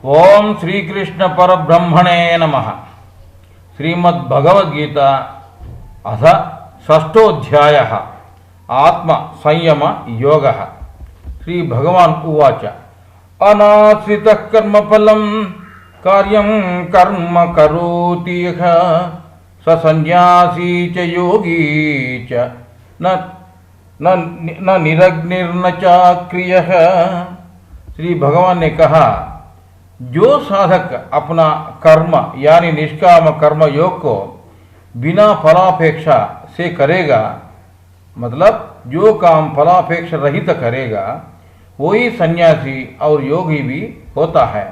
ओम श्री कृष्ण परब्रह्मणे नमः। श्रीमद्भगवद्गीता अथ षष्ठोऽध्यायः आत्म संयम योगः। श्री भगवान उवाच अनाश्रितः कर्मफलं कार्यं कर्म करोति यः स सन्न्यासी च योगी च न निरग्निर्न चाक्रियः। श्री भगवान ने कहा, जो साधक अपना कर्म यानी निष्काम कर्म योग को बिना फलापेक्षा से करेगा, मतलब जो काम फलापेक्षा रहित करेगा, वही सन्यासी और योगी भी होता है।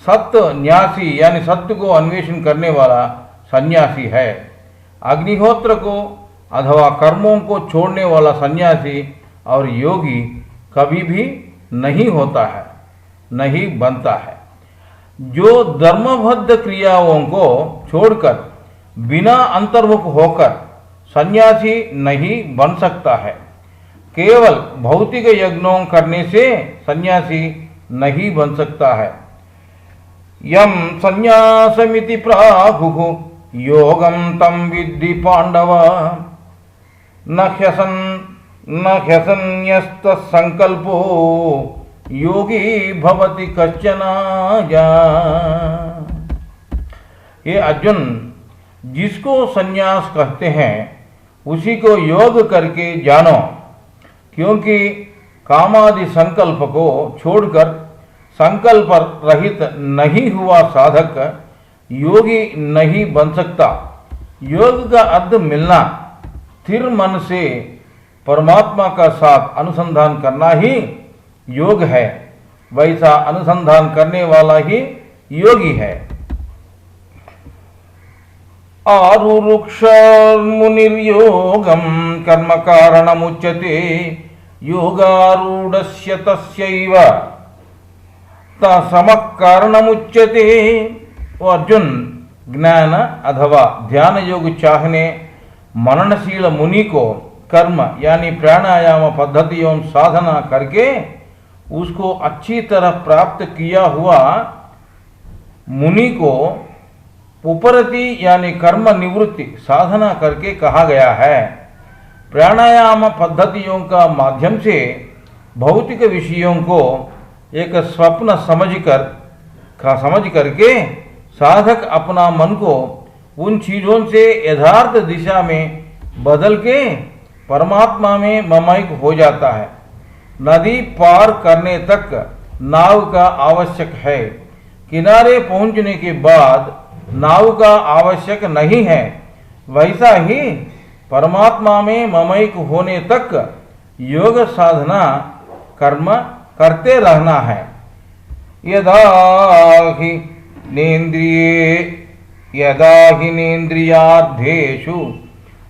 सत्य न्यासी यानी सत्य को अन्वेषण करने वाला सन्यासी है। अग्निहोत्र को अथवा कर्मों को छोड़ने वाला सन्यासी और योगी कभी भी नहीं होता है, नहीं बनता है। जो धर्मबद्ध क्रियाओं को छोड़कर बिना अंतर्मुख होकर सन्यासी नहीं बन सकता है। केवल भौतिक यज्ञों करने से सन्यासी नहीं बन सकता है। यम सन्यासमिति प्राहुः योगम तम विद्धि पांडव न ह्यसन्न्यस्त संकल्पो योगी भवति कश्चन। ये अर्जुन, जिसको सन्यास कहते हैं उसी को योग करके जानो, क्योंकि कामादि संकल्प को छोड़कर संकल्प रहित नहीं हुआ साधक योगी नहीं बन सकता। योग का अर्थ मिलना, स्थिर मन से परमात्मा का साथ अनुसंधान करना ही योग है। वैसा अनुसंधान करने वाला ही योगी है। आरुरुक्ष मुनिर्योगम कर्म कारणमुच्यते योगारूढ़स्य तस्यैव तसमः कारणमुच्यते। ओ अर्जुन, ज्ञान अथवा ध्यान योग चाहने मननशील मुनि को कर्म यानी प्राणायाम पद्धतियों साधना करके उसको अच्छी तरह प्राप्त किया हुआ मुनि को उपरति यानी कर्म निवृत्ति साधना करके कहा गया है। प्राणायाम पद्धतियों का माध्यम से भौतिक विषयों को एक स्वप्न समझ करके साधक अपना मन को उन चीजों से यथार्थ दिशा में बदल के परमात्मा में ममैक हो जाता है। नदी पार करने तक नाव का आवश्यक है, किनारे पहुंचने के बाद नाव का आवश्यक नहीं है। वैसा ही परमात्मा में ममैक होने तक योग साधना कर्म करते रहना है। यदा हि नेन्द्रियार्थेषु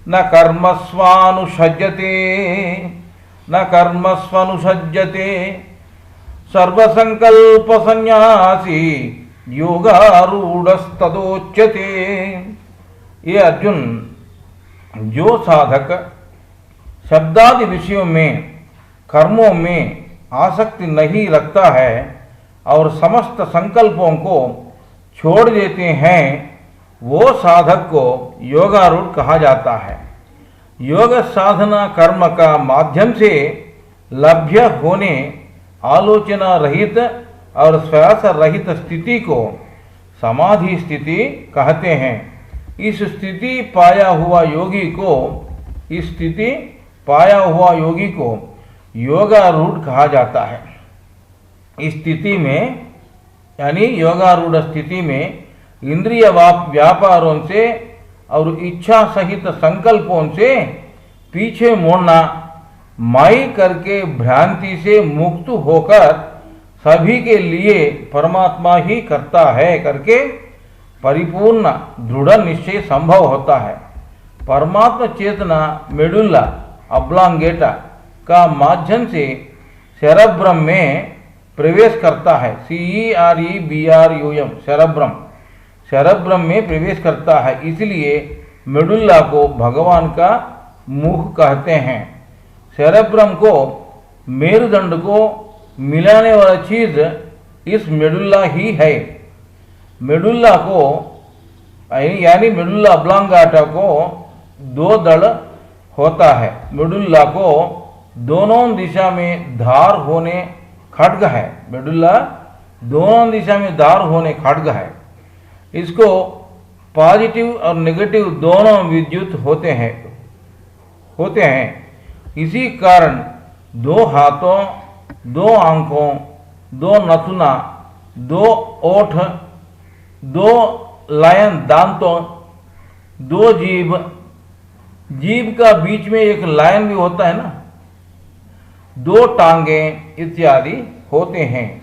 न कर्मस्वनुसज्जते सर्वसंकल्प सन्यासी योगारूढ़स्तदोच्यते। ये अर्जुन, जो साधक शब्दादि विषयों में कर्मों में आसक्ति नहीं रखता है और समस्त संकल्पों को छोड़ देते हैं, वो साधक को योगारूढ़ कहा जाता है। योग साधना कर्म का माध्यम से लभ्य होने आलोचना रहित और श्वास रहित स्थिति को समाधि स्थिति कहते हैं। इस स्थिति पाया हुआ योगी को योगारूढ़ कहा जाता है। इस स्थिति में यानी योगारूढ़ स्थिति में इंद्रिय व्यापारों से और इच्छा सहित संकल्पों से पीछे मुड़ना, माई करके भ्रांति से मुक्त होकर सभी के लिए परमात्मा ही करता है करके परिपूर्ण दृढ़ निश्चय संभव होता है। परमात्मा चेतना मेडुल्ला ऑब्लांगेटा का माध्यम से सेरेब्रम में प्रवेश करता है। CEREBRUM सेरेब्रम में प्रवेश करता है। इसलिए मेडुल्ला को भगवान का मुख कहते हैं। सेरेब्रम को मेरुदंड को मिलाने वाला चीज इस मेडुल्ला ही है। मेडुल्ला को यानी मेडुल्ला ऑब्लांगाटा को दो दड़ होता है। मेडुल्ला को दोनों दिशा में धार होने खड्ग है। मेडुल्ला दोनों दिशा में धार होने खड्ग है। इसको पॉजिटिव और नेगेटिव दोनों विद्युत होते हैं। इसी कारण दो हाथों, दो आंखों, दो नथुना, दो ओठ, दो लायन दांतों, दो जीभ का बीच में एक लायन भी होता है ना, दो टांगें इत्यादि होते हैं।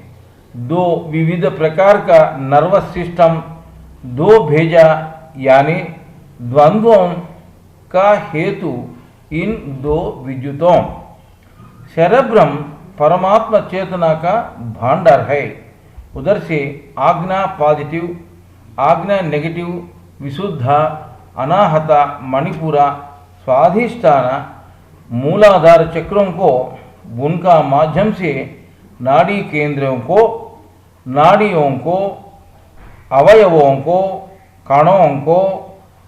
दो विविध प्रकार का नर्वस सिस्टम, दो भेजा यानी द्वंद्वों का हेतु इन दो विद्युतों। सेरेब्रम परमात्मा चेतना का भांडार है। उधर से आज्ञा पॉजिटिव, आज्ञा नेगेटिव, विशुद्ध, अनाहत, मणिपुरा, स्वाधिष्ठान, मूलाधार चक्रों को उनका माध्यम से नाड़ी केंद्रों को, नाड़ियों को, अवयवों को, कणों को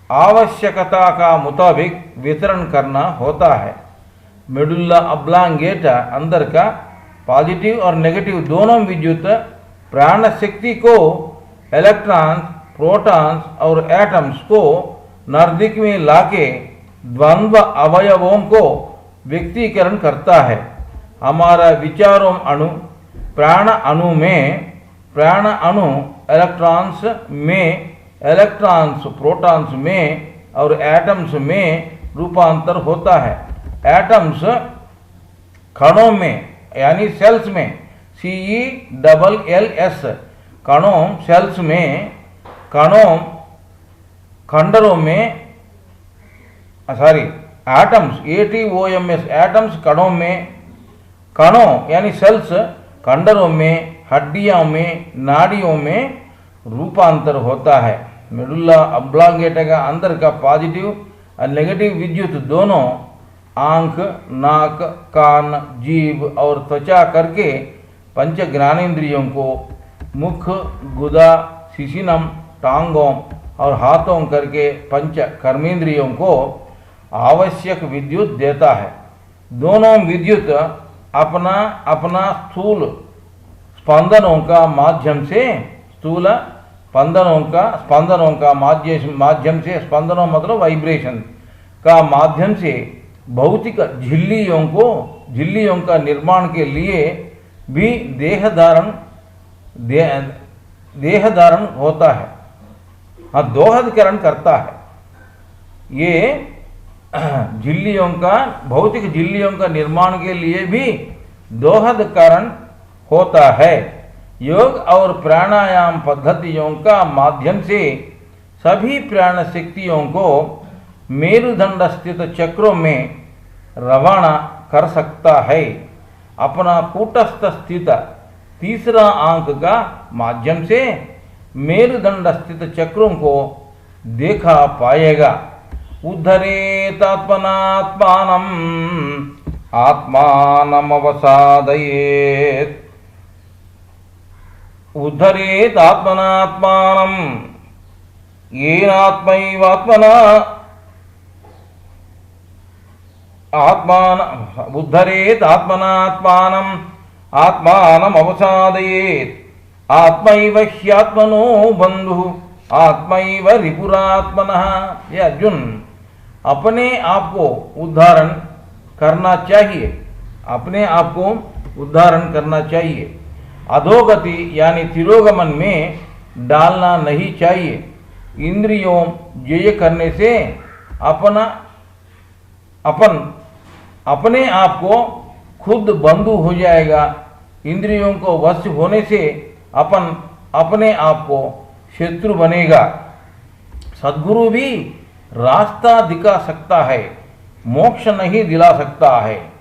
आवश्यकता का मुताबिक वितरण करना होता है। मेडुल्ला ऑब्लांगेटा अंदर का पॉजिटिव और नेगेटिव दोनों विद्युत प्राण शक्ति को इलेक्ट्रॉन्स, प्रोटॉन्स और एटम्स को नजदीक में लाके द्वंद्व अवयवों को व्यक्तीकरण करता है। हमारा विचारों अणु, प्राण अणु में, प्राण अणु इलेक्ट्रॉन्स में, इलेक्ट्रॉन्स प्रोटॉन्स में और एटम्स में रूपांतर होता है। एटम्स कणों में यानी सेल्स में, CELLS, कणों सेल्स में, कणों खंडरों में, एटम्स ATOMS, एटम्स कणों में, कणों यानी सेल्स खंडरों में, हड्डियों में, नाड़ियों में रूपांतर होता है। मेडुल्ला ऑब्लांगेटा का अंदर का पॉजिटिव और नेगेटिव विद्युत दोनों आंख, नाक, कान, जीभ और त्वचा करके पंच ज्ञानेंद्रियों को, मुख, गुदा, शिशिनम, टांगों और हाथों करके पंच कर्मेंद्रियों को आवश्यक विद्युत देता है। दोनों विद्युत अपना अपना स्थूल स्पंदनों का माध्यम से, स्थूल स्पंदनों का माध्यम से, स्पंदनों मतलब वाइब्रेशन का माध्यम से भौतिक झिल्लियों का निर्माण के लिए भी देह धारण होता है, दोहदकरण करता है। ये झिल्लियों का, भौतिक झिल्लियों का निर्माण के लिए भी दोहदकरण होता है। योग और प्राणायाम पद्धतियों का माध्यम से सभी प्राण शक्तियों को मेरुदंड स्थित चक्रों में रवाना कर सकता है। अपना कूटस्थ स्थित तीसरा आंक का माध्यम से मेरुदंड स्थित चक्रों को देखा पाएगा। उद्धरेत आत्मनात्मानम् आत्मानम् अवसादयेत्। उद्धरेत आत्मनात्मानम् येनात्मैवात्मना उद्धरेत आत्मनात्मानम् आत्मानम् अवसादयेत्। आत्मैव ह्यात्मनो बन्धुः आत्मैव रिपुरात्मनः। ये अर्जुन अपने आप को उद्धारण करना चाहिए, अपने आप को उद्धारण करना चाहिए। अधोगति यानी तिरोगमन में डालना नहीं चाहिए। इंद्रियों जय करने से अपने आप को खुद बंधु हो जाएगा। इंद्रियों को वश होने से अपने आप को शत्रु बनेगा। सद्गुरु भी रास्ता दिखा सकता है, मोक्ष नहीं दिला सकता है।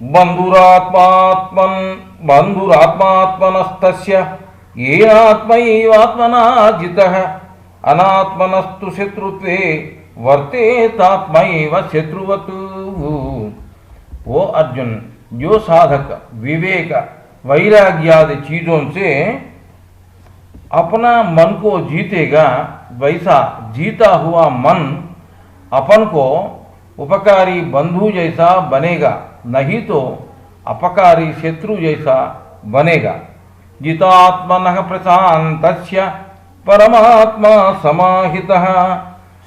बंधुरात्मात्मनस्तस्य येनात्मैवात्मना जितः अनात्मनस्तु शत्रुत्वे वर्तेतात्मैव शत्रुवत्। वो अर्जुन, जो साधक विवेक वैराग्यादि चीजों से अपना मन को जीतेगा, वैसा जीता हुआ मन अपन को उपकारी बंधु जैसा बनेगा, नहीं तो अपकारी शत्रु जैसा बनेगा। जितात्मनः प्रशान्तस्य परमात्मा समाहितः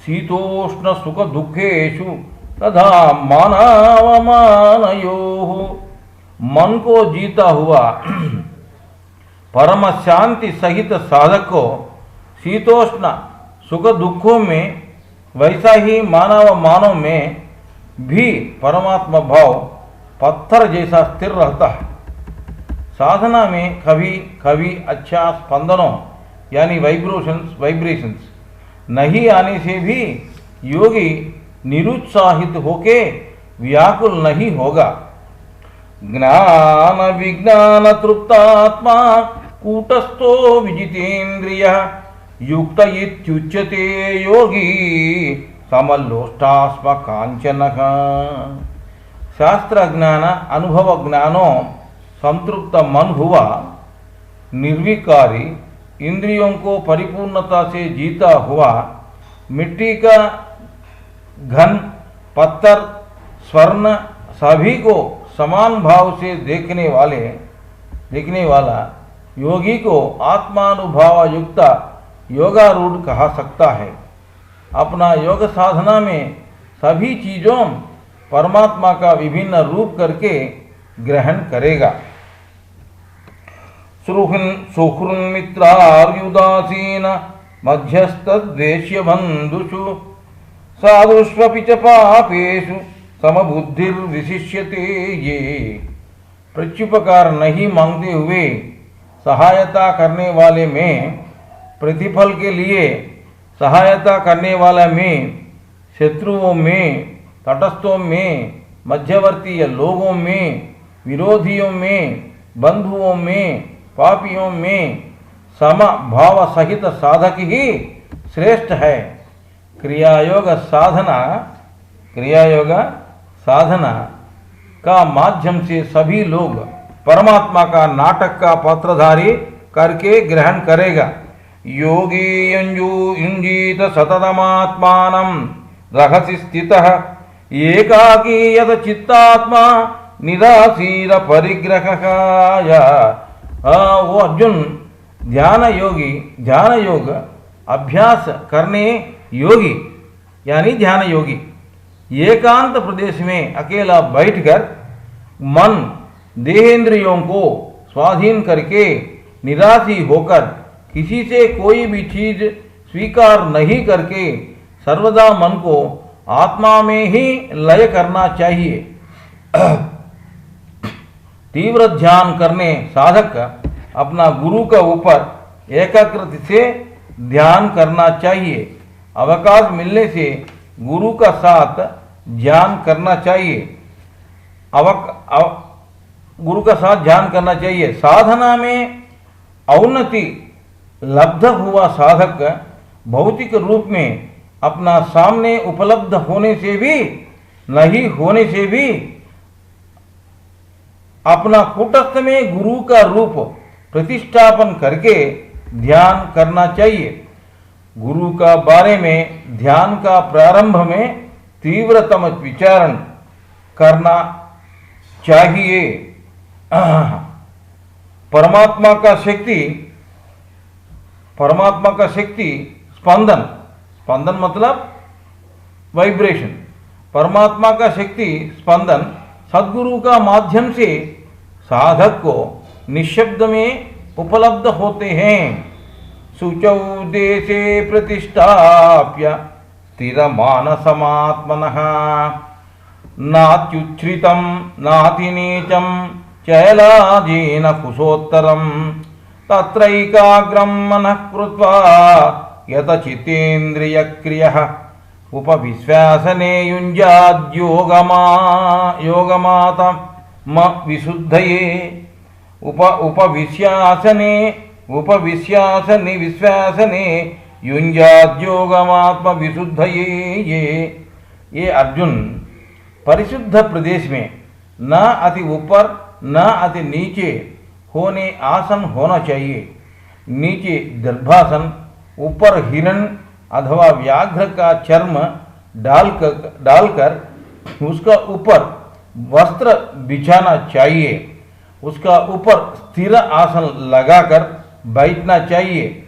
शीतोष्ण सुख दुखेषु तथा मानावमानयोः। मन को जीता हुआ परम शांति सहित साधक को शीतोष्ण सुख दुखों में, वैसा ही मानव मानव में भी परमात्मा भाव पत्थर जैसा स्थिर रहता है। साधना में कभी कभी अच्छा स्पंदनों यानी वाइब्रेशंस नहीं आने से भी योगी निरुत्साहित होके व्याकुल नहीं होगा। ज्ञान विज्ञान तृप्तात्मा कूटस्थो विजितेन्द्रिय युक्त इत्युच्यते योगी समलोष्टास्म कांचनः। शास्त्र ज्ञान अनुभव ज्ञानों संतृप्त मन हुआ, निर्विकारी, इंद्रियों को परिपूर्णता से जीता हुआ, मिट्टी का घन, पत्थर, स्वर्ण सभी को समान भाव से देखने वाला योगी को आत्मानुभाव युक्त योगारूढ़ कहा सकता है। अपना योग साधना में सभी चीजों परमात्मा का विभिन्न रूप करके ग्रहण करेगा। सुहृन्मित्रार्युदासीन मध्यस्थद्वेष्य बंधुषु साधुष्वपि च पापेषु समबुद्धिर्विशिष्यते ये। प्रत्युपकार नहीं मांगते हुए सहायता करने वाले में, प्रतिफल के लिए सहायता करने वाला में, शत्रुओं में, तटस्थों में, मध्यवर्ती लोगों में, विरोधियों में, बंधुओं में, पापियों में सम भाव सहित साधक ही श्रेष्ठ है। क्रियायोग साधना का माध्यम से सभी लोग परमात्मा का नाटक का पात्रधारी करके ग्रहण करेगा। योगी युञ्जीत सततमात्मानं रहसि स्थितः एकाकी यद चित्तात्मा निराशीर परिग्रहकाय। वो अर्जुन ध्यान योग अभ्यास करने योगी यानी ध्यान योगी एकांत प्रदेश में अकेला बैठकर मन देहेंद्रियों को स्वाधीन करके निराशी होकर किसी से कोई भी चीज स्वीकार नहीं करके सर्वदा मन को आत्मा में ही लय करना चाहिए। तीव्र ध्यान करने साधक अपना गुरु का ऊपर एकाग्रता से ध्यान करना चाहिए। अवकाश मिलने से गुरु का साथ ध्यान करना चाहिए। गुरु का साथ ध्यान करना चाहिए। साधना में औन्नति लब्ध हुआ साधक भौतिक रूप में अपना सामने उपलब्ध होने से भी नहीं होने से भी अपना कूटस्थ में गुरु का रूप प्रतिष्ठापन करके ध्यान करना चाहिए। गुरु का बारे में ध्यान का प्रारंभ में तीव्रतम विचारण करना चाहिए। परमात्मा का शक्ति स्पंदन मतलब वाइब्रेशन। परमात्मा का शक्ति स्पंदन सद्गुरु का माध्यम से साधक को निःशब्द में उपलब्ध होते हैं। शुचौ देशे प्रतिष्ठाप्य स्थिरमानसमात्मनः नात्युच्छ्रितं नातिनीचं चैलाजीन कुशोत्तरं तत्रैकाग्रं मनः कृत्वा यतचित्तेन्द्रियक्रियः उपविश्वासने युञ्जाद्योगमातम विशुद्धये। उपविश्यासने विश्वासने युञ्जाद्योगमात्म विशुद्धये। ये अर्जुन परिशुद्ध प्रदेश में न अति ऊपर न अति नीचे होने आसन होना चाहिए। नीचे दर्भासन, ऊपर हिरण अथवा व्याघ्र का चर्म डालकर उसका ऊपर वस्त्र बिछाना चाहिए। उसका ऊपर स्थिर आसन लगाकर बैठना चाहिए।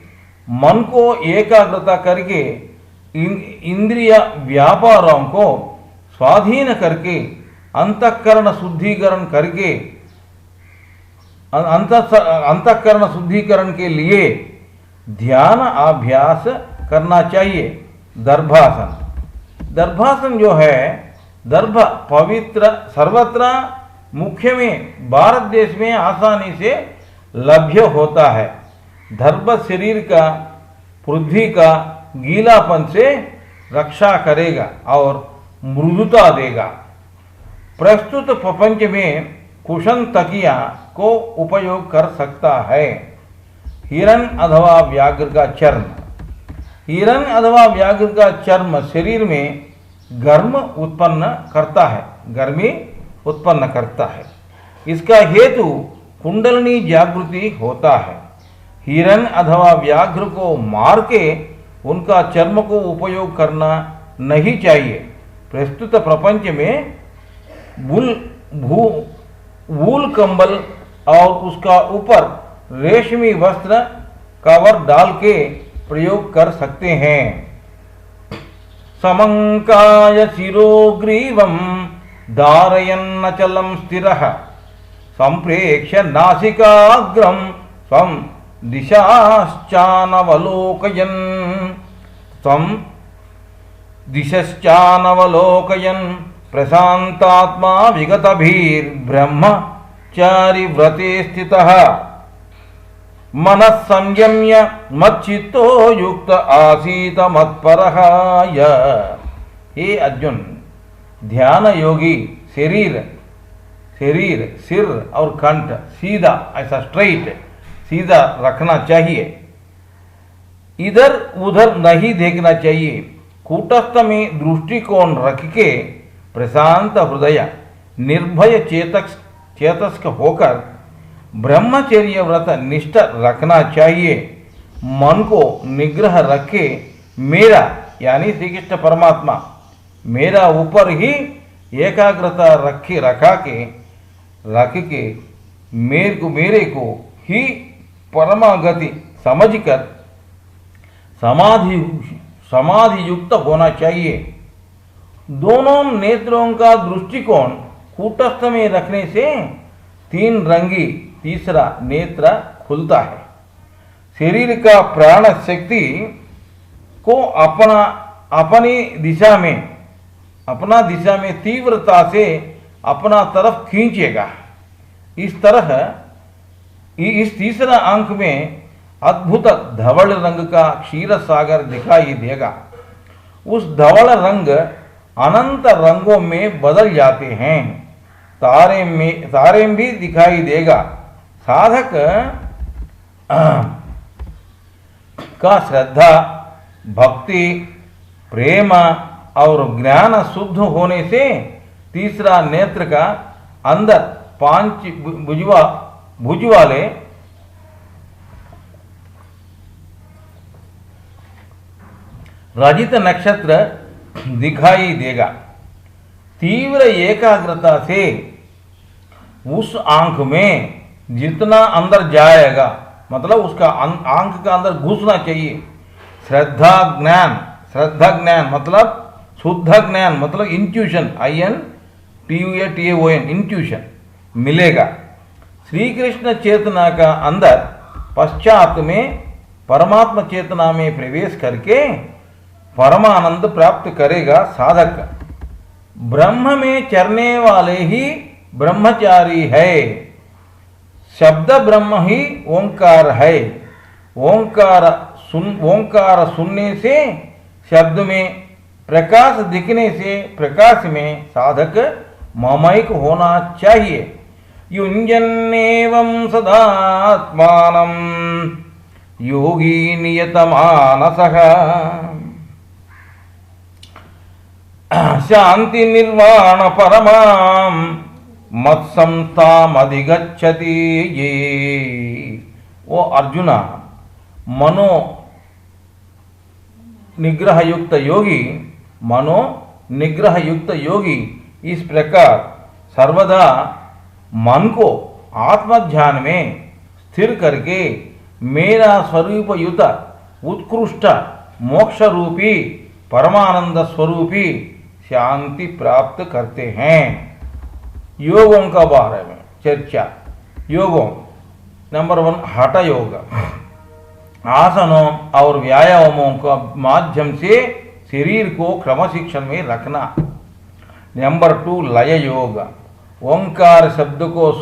मन को एकाग्रता करके इंद्रिय व्यापारों को स्वाधीन करके अंतःकरण शुद्धिकरण करके अंतःकरण शुद्धिकरण के लिए ध्यान अभ्यास करना चाहिए। दर्भासन जो है, दर्भ पवित्र सर्वत्र मुख्य में भारत देश में आसानी से लभ्य होता है। दर्भ शरीर का पृथ्वी का गीलापन से रक्षा करेगा और मृदुता देगा। प्रस्तुत प्रपंच में कुशन तकिया को उपयोग कर सकता है। हिरण अथवा व्याघ्र का चर्म, हिरण अथवा व्याघ्र का चर्म शरीर में गर्मी उत्पन्न करता है। इसका हेतु कुंडलिनी जागृति होता है। हिरण अथवा व्याघ्र को मार के उनका चर्म को उपयोग करना नहीं चाहिए। प्रस्तुत प्रपंच में वूल कंबल और उसका ऊपर रेशमी वस्त्र कवर डाल के प्रयोग कर सकते हैं। समंकाय शिरोग्रीवं धारयन्नचलं स्थिरः संप्रेक्ष्य नासिकाग्रं स्वं दिशश्चानवलोकयन् प्रशान्तात्मा विगतभिर्ब्रह्मचारि व्रते स्थितः मनः संयम्य मच्चित्तो युक्त आसीत मत्परः। हे अर्जुन, ध्यान योगी शरीर सिर और कंठ सीधा, ऐसा स्ट्रेट सीधा रखना चाहिए। इधर उधर नहीं देखना चाहिए। कूटस्थ में दृष्टिकोण रख के प्रशांत हृदय निर्भय चेतस्क होकर ब्रह्मचर्य व्रत निष्ठ रखना चाहिए। मन को निग्रह रखे मेरा यानी श्री कृष्ण परमात्मा मेरा ऊपर ही एकाग्रता रख के मेरे को ही परमागति समझकर समाधि युक्त होना चाहिए। दोनों नेत्रों का दृष्टिकोण कूटस्थ में रखने से तीन रंगी तीसरा नेत्र खुलता है। शरीर का प्राण शक्ति को अपनी दिशा में तीव्रता से अपना तरफ खींचेगा। इस तीसरा अंक में अद्भुत धवल रंग का क्षीर सागर दिखाई देगा। उस धवल रंग अनंत रंगों में बदल जाते हैं। तारे भी दिखाई देगा। साधक का श्रद्धा, भक्ति, प्रेम और ज्ञान शुद्ध होने से तीसरा नेत्र का अंदर 5 भुज वाले रजित नक्षत्र दिखाई देगा। तीव्र एकाग्रता से उस आंख में जितना अंदर जाएगा, मतलब उसका आंख का अंदर घुसना चाहिए। श्रद्धा ज्ञान मतलब शुद्ध ज्ञान मतलब इंट्यूशन, INTUATION इंट्यूशन मिलेगा। श्री कृष्ण चेतना का अंदर पश्चात में परमात्मा चेतना में प्रवेश करके परमानंद प्राप्त करेगा साधक। ब्रह्म में चरने वाले ही ब्रह्मचारी है। शब्द ब्रह्म ही ओंकार है। ओंकार सुनने से शब्द में प्रकाश दिखने से प्रकाश में साधक ममैक होना चाहिए। युञ्जन्नेवं सदात्मानं योगी नियतमानसः शांति निर्वाण परमां मत्संस्थामधिगच्छति ये। ओ अर्जुन, मनो निग्रह युक्त योगी, मनो निग्रह युक्त योगी इस प्रकार सर्वदा मन को आत्म ध्यान में स्थिर करके मेरा स्वरूप युत उत्कृष्ट मोक्ष रूपी परमानंद स्वरूपी शांति प्राप्त करते हैं। योगों का बारे में चर्चा। योगों नंबर 1 हठ योग, आसनों और व्यायामों का माध्यम से शरीर को क्रमशिक्षण में रखना। नंबर 2 लय योग, ओंकार शब्द को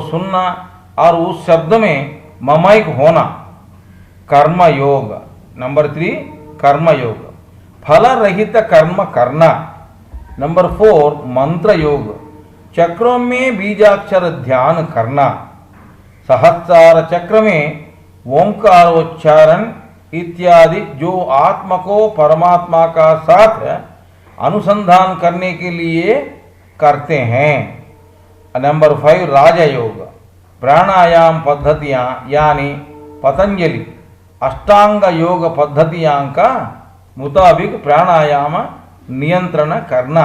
सुनना और उस शब्द में ममैक होना, कर्म योग। नंबर 3 कर्म योग, फल रहित कर्म करना। नंबर 4 मंत्र योग, चक्रों में बीजाक्षर ध्यान करना। सहस्रार चक्र में ओंकारोच्चारण इत्यादि जो आत्मा को परमात्मा का साथ अनुसंधान करने के लिए करते हैं। नंबर 5 राजयोग, प्राणायाम पद्धतियां यानी पतंजलि अष्टांग योग पद्धतियां का मुताबिक प्राणायाम नियंत्रण करना,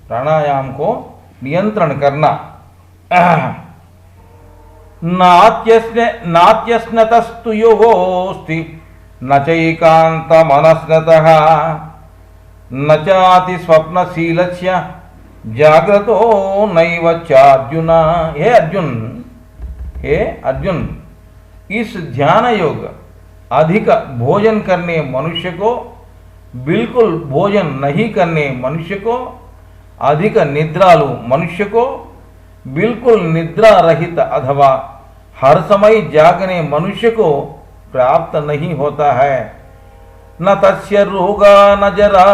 प्राणायाम को नियंत्रण करना। नात्यस्नतस्तु योगोस्ति न चैकांत मनस्नतः न चाति स्वप्नशीलस्य जाग्रतो नैव चार्जुन। हे अर्जुन, इस ध्यान योग अधिक भोजन करने मनुष्य को, बिल्कुल भोजन नहीं करने मनुष्य को, अधिक निद्रालु मनुष्य को, बिल्कुल निद्रा रहित अथवा हर समय जागने मनुष्य को प्राप्त नहीं होता है। न तस्य रोगा न जरा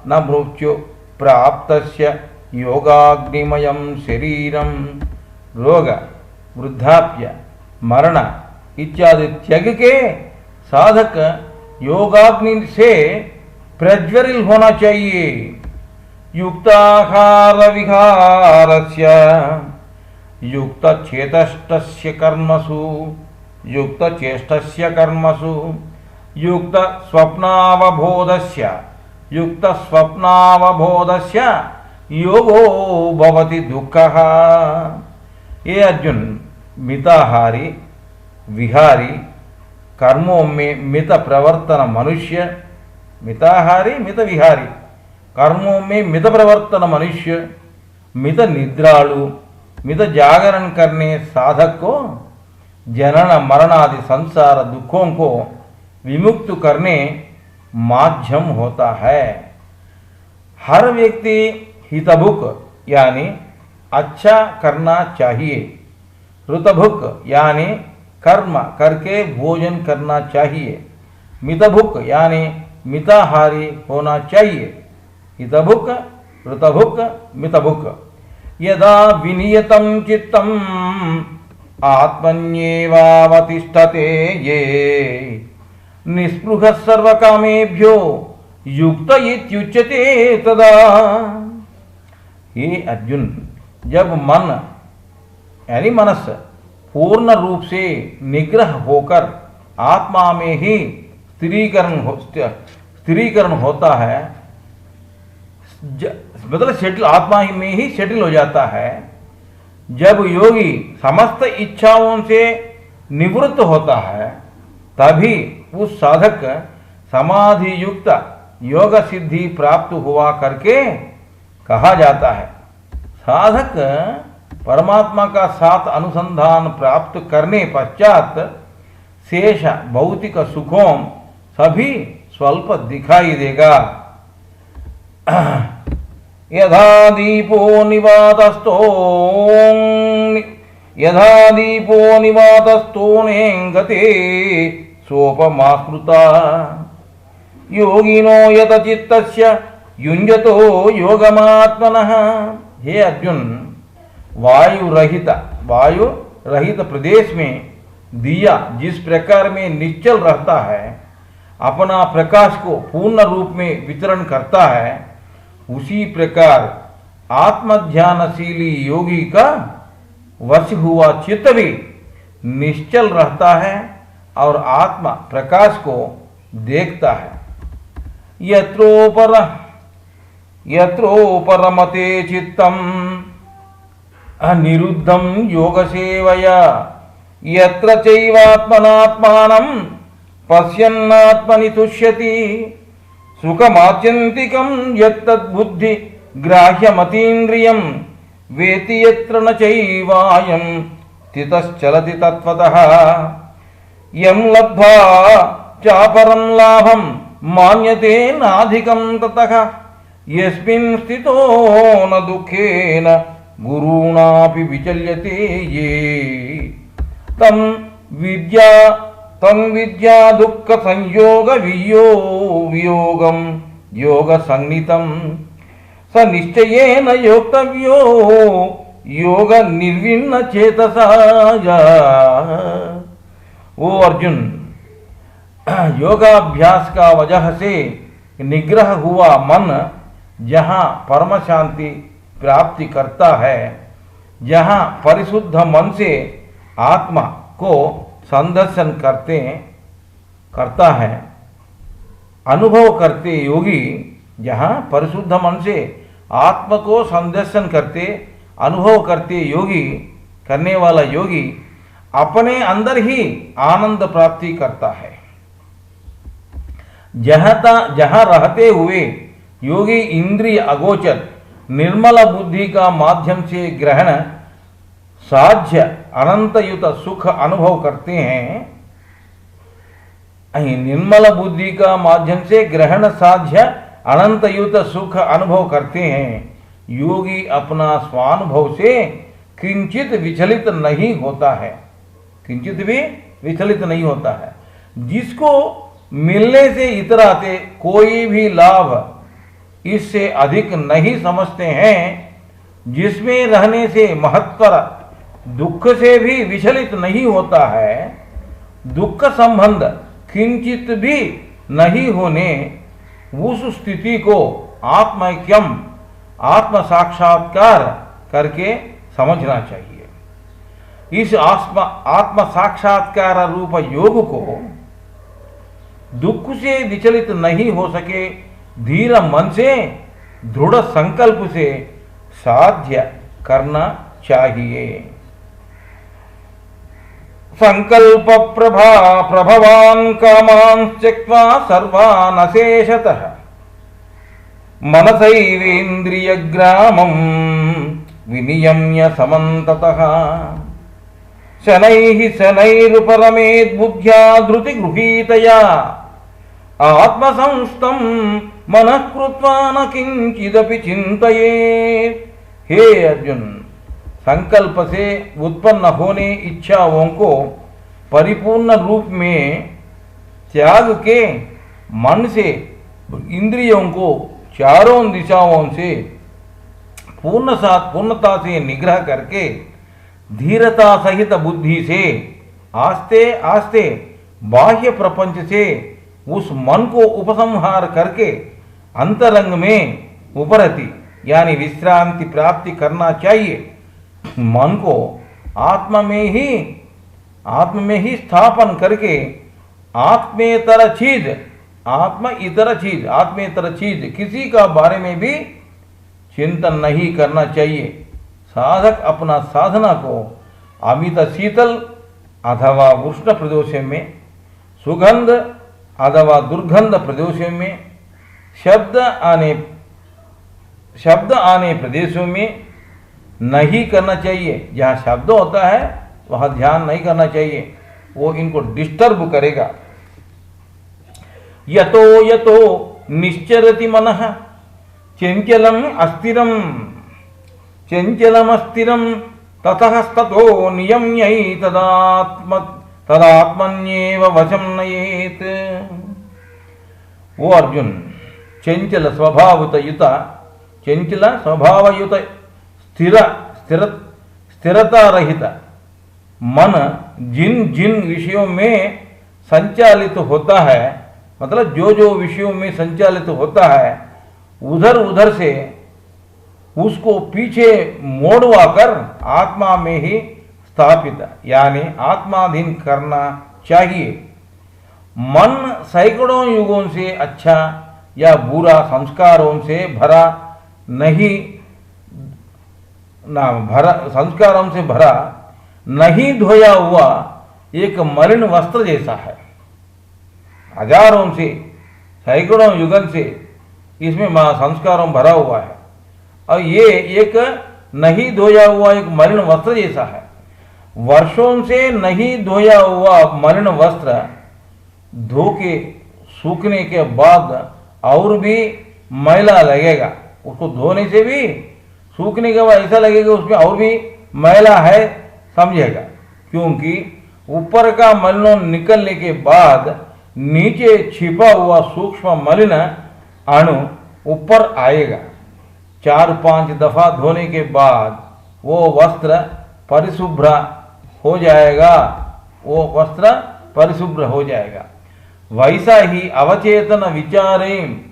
न मृत्यु प्राप्तस्य योगाग्निमयं शरीरम। रोग, वृद्धाप्य, मरण इत्यादि त्याग के साधक योगाग्नि से प्रज्वलित होना चाहिए। युक्ताहार विहारस्य युक्त चेतस्य कर्मसु युक्त चेष्टस्य कर्मसु युक्त स्वप्नावबोधस्य योगो भवति दुःखः। ये अर्जुन, मिताहारी विहारी, कर्मों में मित प्रवर्तन मनुष्य, मिताहारी मित विहारी, कर्मों में मित प्रवर्तन मनुष्य, मित निद्रालु, मित जागरण करने साधक को जनन मरण आदि संसार दुखों को विमुक्त करने माध्यम होता है। हर व्यक्ति हितभुक यानी अच्छा करना चाहिए, ऋतभुक यानी कर्म करके भोजन करना चाहिए, मितभुक यानी मिताहारी होना चाहिए। हितभुक, ऋतभुक, मितभुक। यदा विनियतं चित्तम आत्मन्येवावतिष्ठते ये निस्पृह सर्वकामेभ्यो युक्त इत्युच्यते तदा। ये अर्जुन, जब मन यानी मनस पूर्ण रूप से निग्रह होकर आत्मा में ही स्थिरीकरण होता है, मतलब सेटल, आत्मा में ही सेटल हो जाता है। जब योगी समस्त इच्छाओं से निवृत्त होता है, तभी उस साधक समाधि युक्त योग सिद्धि प्राप्त हुआ करके कहा जाता है। साधक परमात्मा का साथ अनुसंधान प्राप्त करने पश्चात शेष भौतिक सुखों सभी स्वल्प दिखाई देगा। यथा दीपो निवातस्तोनेंगते सोपमास्मृता योगिनो यत चित्तस्य युञ्जतो योगमात्मनः। हे अर्जुन, वायु रहित प्रदेश में दिया जिस प्रकार में निश्चल रहता है, अपना प्रकाश को पूर्ण रूप में वितरण करता है, उसी प्रकार आत्मध्यानशीली योगी का वश हुआ चित्त भी निश्चल रहता है और आत्मा प्रकाश को देखता है। यत्रोपरमते चित्तम अनिरुद्धम योग सेवया यत्र चैवात्मनात्मानं पश्यन्नात्मनि तुष्यति सुखमात्यन्तिकं यत्तद्बुद्धि ग्राह्यमतीन्द्रियं वेति यत्र न चैवायं स्थितश्चलति तत्त्वतः यं लब्ध्वा चापरं लाभं मान्यते नाधिकं ततः यस्मिन् स्थितो न दुःखेन गुरुणापि विचल्यते ये तं विद्या दुःख संयोग वियोगं योग संनितं स निश्चयेन योक्तव्यो योग निर्विण्ण चेतसा। ओ अर्जुन, योगाभ्यास का वजह से निग्रह हुआ मन जहाँ परम शांति प्राप्ति करता है, जहाँ परिशुद्ध मन से आत्मा को संदर्शन करता है, अनुभव करते योगी, जहाँ परिशुद्ध मन से आत्मा को संदर्शन करते अनुभव करते योगी, करने वाला योगी अपने अंदर ही आनंद प्राप्ति करता है। जहाँ रहते हुए योगी इंद्रिय अगोचर निर्मल बुद्धि का माध्यम से ग्रहण साध्य अनंतयुत सुख अनुभव करते हैं, निर्मल बुद्धि का माध्यम से ग्रहण साध्य अनंतयुत सुख अनुभव करते हैं, योगी अपना स्वानुभव से किंचित विचलित नहीं होता है, किंचित भी विचलित नहीं होता है। जिसको मिलने से इतराते कोई भी लाभ इससे अधिक नहीं समझते हैं, जिसमें रहने से महत्तर दुख से भी विचलित नहीं होता है, दुख संबंध किंचित भी नहीं होने, उस स्थिति को आत्मैक्यम आत्म साक्षात्कार करके समझना चाहिए। इस आत्म साक्षात्कार रूप योग को दुख से विचलित नहीं हो सके धीर मन से दृढ़ संकल्प से साध्य करना चाहिए। संकल्प प्रभवान कामान् त्यक्त्वा सर्वान् अशेषतः मनसैवेन्द्रियग्रामं विनियम्य समन्ततः शनैः शनैरुपरमेत् बुद्ध्या धृतिगृहीतया आत्मसंस्थं मनः कृत्वा न किंचिदपि चिंतयेत्। हे अर्जुन, संकल्प से उत्पन्न होने इच्छाओं को परिपूर्ण रूप में त्याग के मन से इंद्रियों को चारों दिशाओं से पूर्णता से निग्रह करके धीरता सहित बुद्धि से आस्ते आस्ते बाह्य प्रपंच से उस मन को उपसंहार करके अंतरंग में उपरति यानी विश्रांति प्राप्ति करना चाहिए। मन को आत्मा में ही स्थापन करके आत्मेतर चीज किसी का बारे में भी चिंतन नहीं करना चाहिए। साधक अपना साधना को अमित शीतल अथवा उष्ण प्रदेशों में, सुगंध अथवा दुर्गंध प्रदेशों में, शब्द आने प्रदेशों में नहीं करना चाहिए। जहाँ शब्द होता है वहाँ ध्यान नहीं करना चाहिए, वो इनको डिस्टर्ब करेगा। यतो यतो निश्चरति मनः चंचलमस्थिरं ततस्ततो नियम्यै तदात्मन्येव वशं नयेत्। वो अर्जुन, चंचल स्वभावयुत स्थिरता रहित मन जिन विषयों में संचालित होता है मतलब जो जो विषयों में संचालित होता है उधर उधर से उसको पीछे मोड़वा कर आत्मा में ही स्थापित यानी आत्माधीन करना चाहिए। मन सैकड़ों युगों से अच्छा या बुरा संस्कारों से भरा नहीं संस्कारों से भरा नहीं धोया हुआ एक मलिन वस्त्र जैसा है। हजारों से सैकड़ों युगन से इसमें संस्कारों भरा हुआ है और ये एक नहीं धोया हुआ एक मलिन वस्त्र जैसा है। वर्षों से नहीं धोया हुआ मलिन वस्त्र धो के सूखने के बाद और भी मैला लगेगा। उसको धोने से भी सूखने के बाद ऐसा लगेगा उसमें और भी मैला है, समझेगा, क्योंकि ऊपर का मलिन निकलने के बाद नीचे छिपा हुआ सूक्ष्म मलिन अणु ऊपर आएगा। 4-5 दफा धोने के बाद वो वस्त्र परिशुभ्र हो जाएगा, वो वस्त्र परिशुभ्र हो जाएगा। वैसा ही अवचेतन विचारें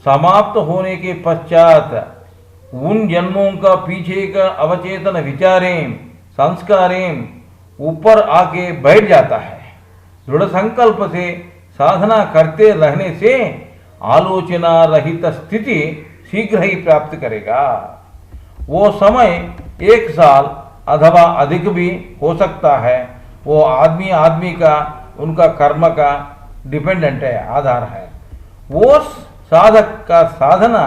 समाप्त होने के पश्चात उन जन्मों का पीछे का अवचेतन विचारें संस्कारें ऊपर आके बैठ जाता है। दृढ़ संकल्प से साधना करते रहने से आलोचना रहित स्थिति शीघ्र ही प्राप्त करेगा। वो समय 1 साल अथवा अधिक भी हो सकता है। वो आदमी आदमी का उनका कर्म का डिपेंडेंट है, आधार है। वो साधक का साधना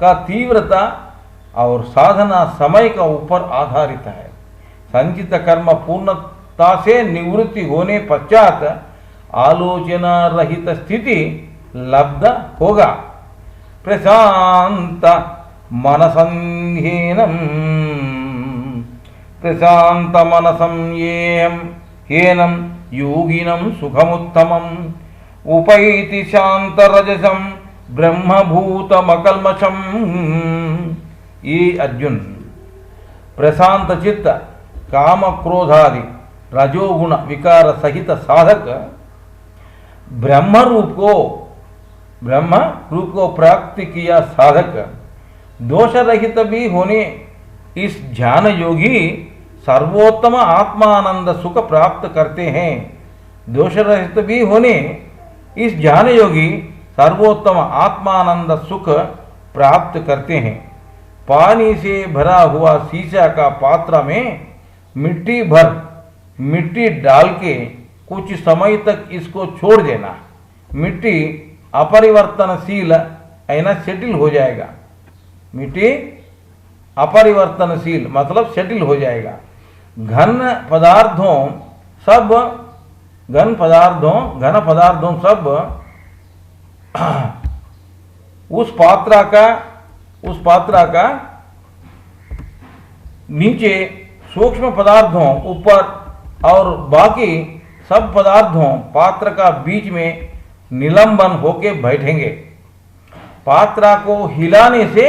का तीव्रता और साधना समय का ऊपर आधारित है। संचित कर्म पूर्णता से निवृत्ति होने पश्चात आलोचना रहित स्थिति लब्ध होगा। प्रशांत मनसंहीनम प्रशांत मनसं येनम योगिनम सुखमुत्तमम उपैति शांत रजसम ब्रह्मभूतमकल्मषम। ये अर्जुन प्रशांत चित्त काम क्रोधादि रजोगुण विकार सहित साधक ब्रह्म रूप को प्राप्त किया साधक दोष रहित भी होने इस ध्यान योगी सर्वोत्तम आत्मानंद सुख प्राप्त करते हैं। दोष रहित भी होने इस ध्यान योगी सर्वोत्तम आत्मानंद सुख प्राप्त करते हैं। पानी से भरा हुआ शीशा का पात्र में मिट्टी डाल के कुछ समय तक इसको छोड़ देना। मिट्टी अपरिवर्तनशील ऐना सेटिल हो जाएगा। मिट्टी अपरिवर्तनशील मतलब सेटिल हो जाएगा। घन पदार्थों सब उस पात्रा का नीचे सूक्ष्म पदार्थों ऊपर और बाकी सब पदार्थों पात्र का बीच में निलंबन होके बैठेंगे। पात्रा को हिलाने से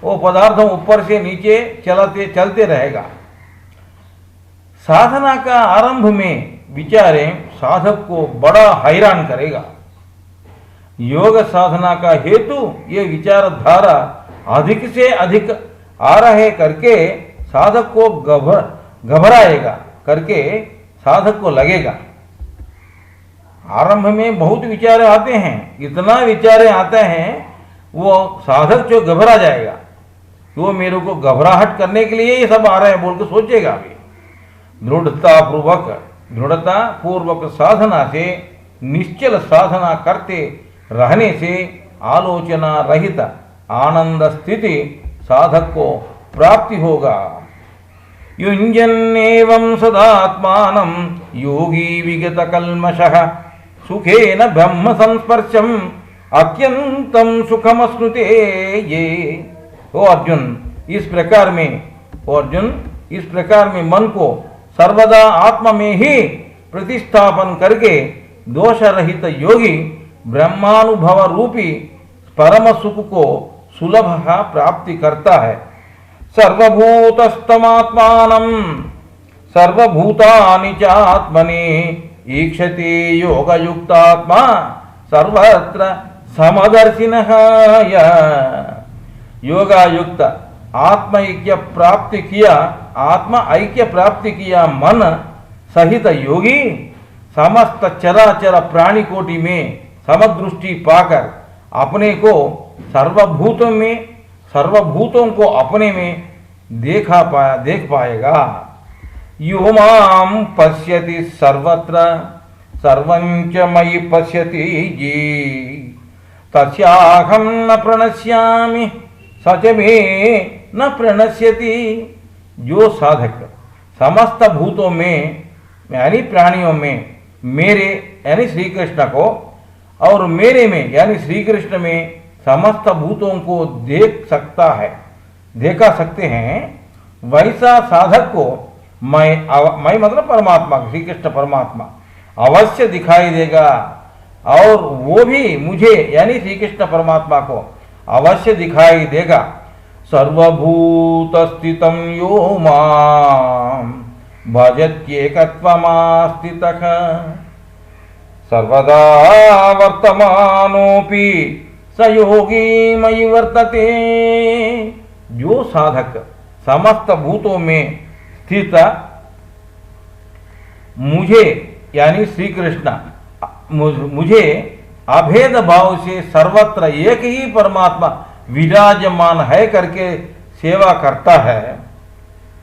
वो पदार्थों ऊपर से नीचे चलते रहेगा। साधना का आरंभ में विचारें साधक को बड़ा हैरान करेगा। योग साधना का हेतु ये विचारधारा अधिक से अधिक आ रहे करके साधक को घबराएगा करके साधक को लगेगा। आरंभ में बहुत विचार आते हैं, इतना विचार आते हैं वो साधक जो घबरा जाएगा, वो मेरे को घबराहट करने के लिए ये सब आ रहे हैं बोल के सोचेगा। भी दृढ़ता पूर्वक साधना से निश्चल साधना करते रहने से आलोचना रहित आनंद स्थिति साधक को प्राप्ति होगा। युञ्जन्नेवं सदात्मानं योगी विगत कल्मषः सुखेन ब्रह्म संस्पर्शम अत्यंतम सुखमश्नुते। ये ओ अर्जुन इस प्रकार में मन को सर्वदा आत्मा में ही प्रतिस्थापन करके दोष रहित योगी ब्रह्मानुभव रूपी परम सुख को सुलभ प्राप्ति करता है। सर्वभूतस्थमात्मानं सर्वभूतानि च आत्मनि ईक्षते योगयुक्तात्मा सर्वत्र समदर्शिनः योगायुक्त आत्म ऐक्य प्राप्ति किया, आत्म ऐक्य प्राप्ति किया मन सहित योगी समस्त चराचर प्राणी कोटि में समदृष्टि पाकर अपने को सर्वभूतों को अपने में देख पाएगा। यो मां पश्यति सर्वत्र सर्वं च मयि पश्यति जी तस्याहं न प्रणश्यामि स च मे न प्रणश्यति। जो साधक समस्त भूतों में यानी प्राणियों में मेरे यानी श्री कृष्ण को और मेरे में यानी श्री कृष्ण में समस्त भूतों को देखा सकते हैं, वैसा साधक को मैं मतलब परमात्मा श्री कृष्ण परमात्मा अवश्य दिखाई देगा, और वो भी मुझे यानी श्री कृष्ण परमात्मा को अवश्य दिखाई देगा। सर्वभूत स्थितं यो मां भजत्येकत्वमास्थितः सर्वदा वर्तमानोऽपि स योगी मयि वर्तते। जो साधक समस्त भूतों में स्थित मुझे यानी श्री कृष्ण मुझे अभेद भाव से सर्वत्र एक ही परमात्मा विराजमान है करके सेवा करता है,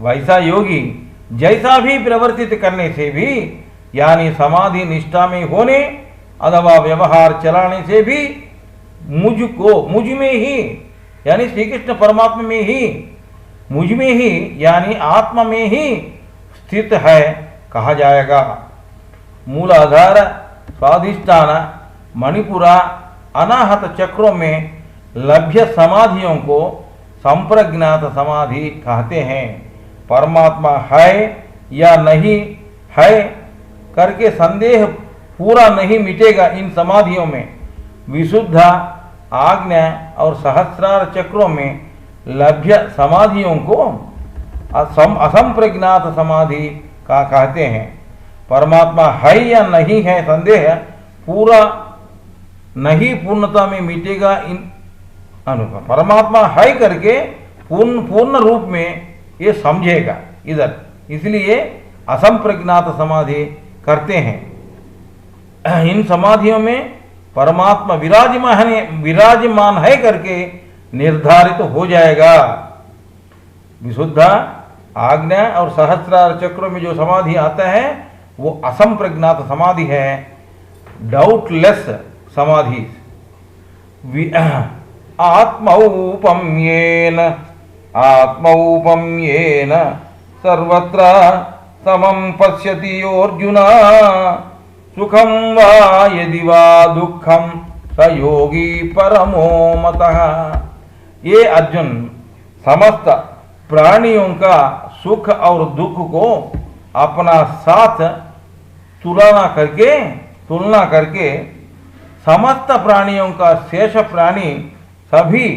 वैसा योगी जैसा भी प्रवर्तित करने से भी यानी समाधि निष्ठा में होने अथवा व्यवहार चलाने से भी मुझ में ही यानी श्री कृष्ण परमात्मा में ही मुझ में ही यानी आत्मा में ही स्थित है कहा जाएगा। मूलाधार स्वाधिष्ठान मणिपुरा अनाहत चक्रों में लभ्य समाधियों को संप्रज्ञात समाधि कहते हैं। परमात्मा है या नहीं है करके संदेह पूरा नहीं मिटेगा इन समाधियों में। विशुद्ध आज्ञा और सहस्रार चक्रों में लभ्य समाधियों को असंप्रज्ञात समाधि का कहते हैं। परमात्मा है या नहीं है संदेह पूरा नहीं पूर्णता में मिटेगा इन अनुभव। परमात्मा है करके पूर्ण रूप में ये समझेगा इधर, इसलिए असंप्रज्ञात समाधि करते हैं। इन समाधियों में परमात्मा विराजमान है करके निर्धारित हो जाएगा। विशुद्ध आज्ञा और सहस्रार चक्रों में जो समाधि आता है वो असंप्रज्ञात समाधि है, डाउटलेस समाधि। आत्मौपम्येन सर्वत्र समं पश्यति अर्जुन सुखं वा यदि वा दुःखं स योगी परमो मतः। ये अर्जुन समस्त प्राणियों का सुख और दुख को अपना साथ तुलना करके समस्त प्राणियों का शेष प्राणी सभी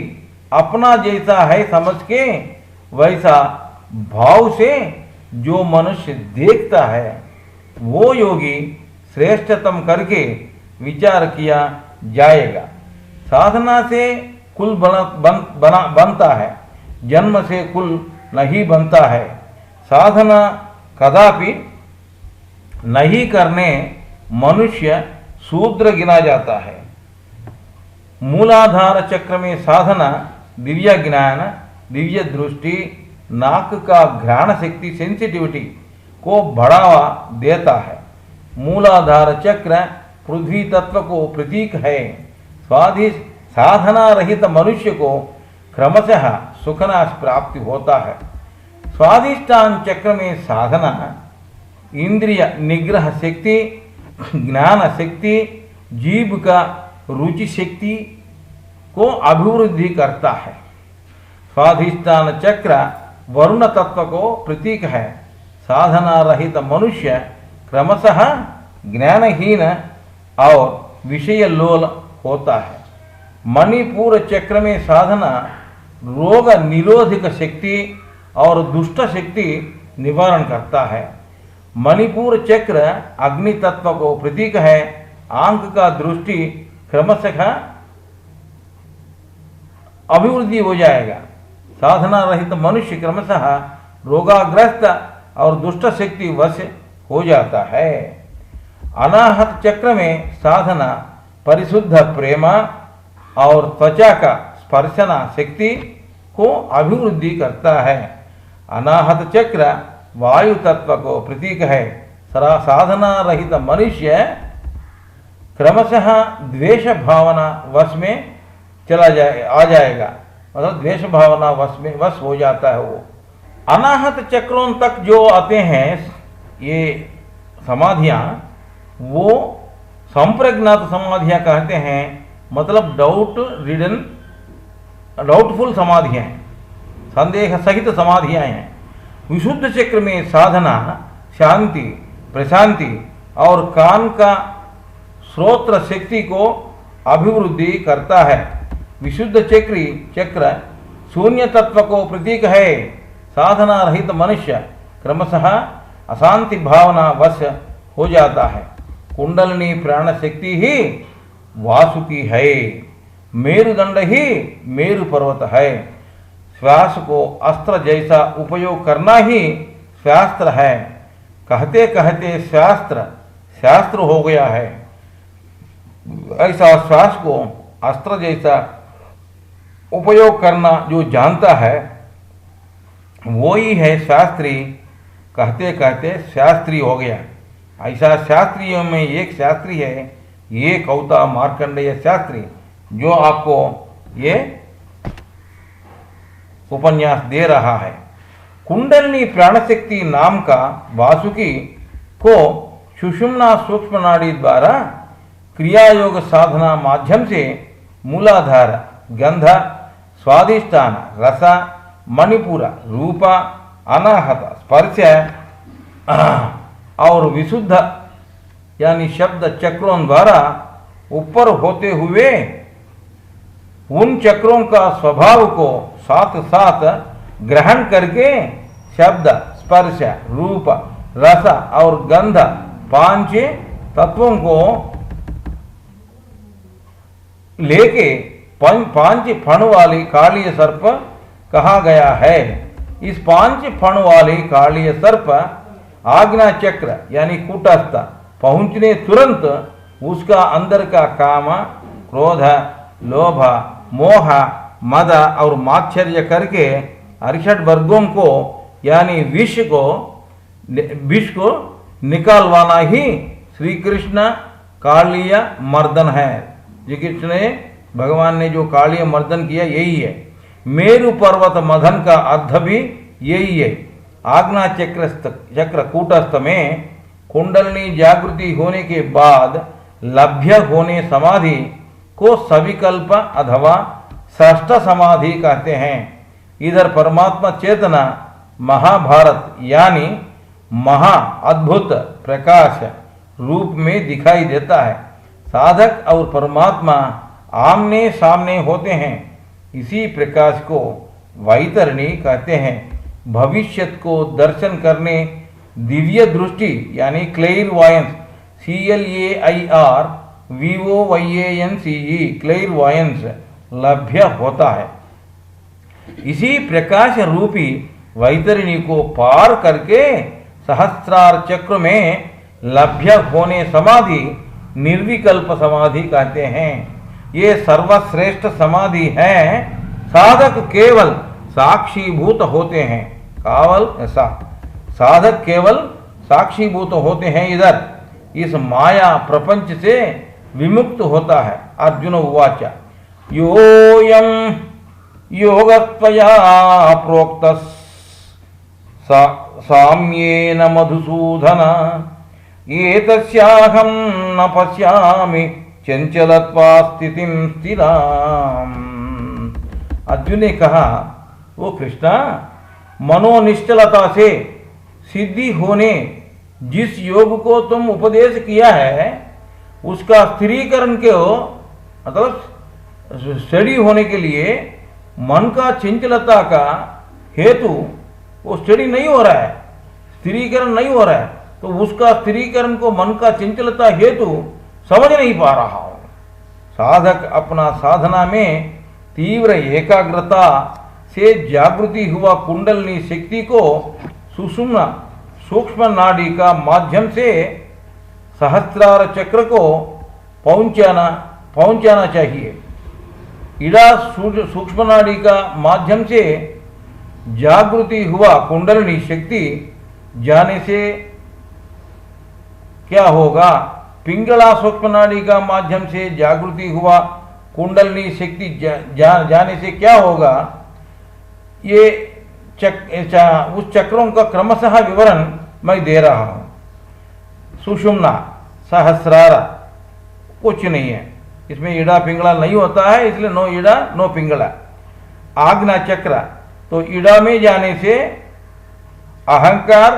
अपना जैसा है समझ के वैसा भाव से जो मनुष्य देखता है वो योगी श्रेष्ठतम करके विचार किया जाएगा। साधना से कुल बनता है, जन्म से कुल नहीं बनता है। साधना कदापि नहीं करने मनुष्य शूद्र गिना जाता है। मूलाधार चक्र में साधना दिव्य ज्ञान, दिव्य दृष्टि, नाक का घ्राण शक्ति सेंसिटिविटी को बढ़ावा देता है। मूलाधार चक्र पृथ्वी तत्व को प्रतीक है। साधना रहित मनुष्य को क्रमशः सुखनाश प्राप्ति होता है। स्वाधिष्ठान चक्र में साधना इंद्रिय निग्रह शक्ति, ज्ञान शक्ति, जीव का रुचि शक्ति को अभिवृद्धि करता है। स्वाधिष्ठान चक्र वरुण तत्व को प्रतीक है। साधना रहित मनुष्य क्रमशः ज्ञानहीन और विषय लोल होता है। मणिपुर चक्र में साधना रोग निरोधक शक्ति और दुष्ट शक्ति निवारण करता है। मणिपुर चक्र अग्नि तत्व को प्रतीक है। आंख का दृष्टि क्रमशः अभिवृद्धि हो जाएगा। साधना रहित मनुष्य क्रमशः रोगाग्रस्त और दुष्ट शक्ति वश हो जाता है। अनाहत चक्र में साधना परिशुद्ध प्रेम और त्वचा का स्पर्शना शक्ति को अभिवृद्धि करता है। अनाहत चक्र वायु तत्व को प्रतीक है। साधना रहित मनुष्य क्रमशः द्वेष भावना वश में आ जाएगा, मतलब द्वेष भावना वश हो जाता है। वो अनाहत चक्रों तक जो आते हैं ये समाधियाँ, वो संप्रज्ञात समाधियाँ कहते हैं, मतलब डाउटफुल समाधियाँ हैं, संदेह सहित समाधियाँ हैं। विशुद्ध चक्र में साधना शांति, प्रशांति और कान का श्रोत्र शक्ति को अभिवृद्धि करता है। विशुद्ध चक्र शून्य तत्व को प्रतीक है। साधना रहित मनुष्य क्रमशः अशांति भावना वश हो जाता है। कुंडलिनी प्राण शक्ति ही वासुकी है। मेरुदंड ही मेरु पर्वत है। श्वास को अस्त्र जैसा उपयोग करना ही शास्त्र है। कहते कहते शास्त्र हो गया है। ऐसा श्वास को अस्त्र जैसा उपयोग करना जो जानता है वो ही है शास्त्री। कहते कहते शास्त्री हो गया। ऐसा शास्त्रियों में एक शास्त्री है, ये कौता मार्कंडेय शास्त्री, जो आपको ये उपन्यास दे रहा है। कुंडलिनी प्राणशक्ति नाम का वासुकी को सुषुम्ना सूक्ष्म नाड़ी द्वारा क्रियायोग साधना माध्यम से मूलाधार, गंध, स्वादिष्ठान, रस, मणिपुर, रूप, अनाहत, स्पर्श और विशुद्ध यानी शब्द चक्रों द्वारा ऊपर होते हुए उन चक्रों का स्वभाव को साथ साथ ग्रहण करके शब्द, स्पर्श, रूप, रस और गंध पांच तत्वों को लेके पांच फण वाली कालीय सर्प कहा गया है। इस पांच फण वाली कालीय सर्प आज्ञा चक्र यानी कूटस्थ पहुंचने तुरंत उसका अंदर का काम, क्रोध, लोभ, मोह, मद और मात्सर्य करके 68 वर्गों को यानी विष को निकालवाना ही श्री कृष्ण कालीय मर्दन है। श्री कृष्ण ने भगवान ने जो कालीय मर्दन किया यही है। मेरु पर्वत मदन का अर्थ भी यही है। आज्ञा चक्र कूटस्थ में कुंडलिनी जागृति होने के बाद लभ्य होने समाधि को सविकल्प अथवा षष्ठ समाधि कहते हैं। इधर परमात्मा चेतना महाभारत यानी महा अद्भुत प्रकाश रूप में दिखाई देता है। साधक और परमात्मा आमने सामने होते हैं। इसी प्रकाश को वैतरणी कहते हैं। भविष्यत को दर्शन करने दिव्य दृष्टि यानी क्लेयरवॉयंस, CLAIRVOYANCE क्लेयरवॉयंस लभ्य होता है। इसी प्रकाश रूपी वैतरणी को पार करके सहस्रार चक्र में लभ्य होने समाधि निर्विकल्प समाधि कहते हैं। ये सर्वश्रेष्ठ समाधि है। साधक केवल साक्षीभूत होते हैं। साधक केवल साक्षीभूत होते हैं। इधर इस माया प्रपंच से विमुक्त होता है। अर्जुन उवाच योयम योगत्वया प्रोक्त साम्येन मधुसूदन एतस्याहं न पश्यामि चंचलत्वा स्थितिं स्थिराम। अर्जुन ने कहा, वो कृष्णा, मनोनिश्चलता से सिद्धि होने जिस योग को तुम उपदेश किया है उसका स्थिरीकरण के मतलब स्टडी होने के लिए मन का चंचलता का हेतु वो स्टडी नहीं हो रहा है, स्थिरीकरण नहीं हो रहा है, तो उसका स्थिरीकरण को मन का चंचलता हेतु समझ नहीं पा रहा हूं। साधक अपना साधना में तीव्र एकाग्रता से जागृति हुआ कुंडलिनी शक्ति को सुषुम्ना सूक्ष्म नाड़ी का माध्यम से सहस्रार चक्र को पहुंचाना चाहिए। इड़ा सूक्ष्म नाड़ी का माध्यम से जागृति हुआ कुंडलिनी शक्ति जाने से क्या होगा? पिंगला सूक्ष्म नाड़ी का माध्यम से जागृति हुआ कुंडलिनी शक्ति जाने से क्या होगा? ये उस चक्रों का क्रमशः विवरण मैं दे रहा हूं। सुषुम्ना, सहस्रार कुछ नहीं है, इसमें ईड़ा पिंगला नहीं होता है, इसलिए नो ईड़ा नो पिंगला। आज्ञा चक्र, तो ईड़ा में जाने से अहंकार,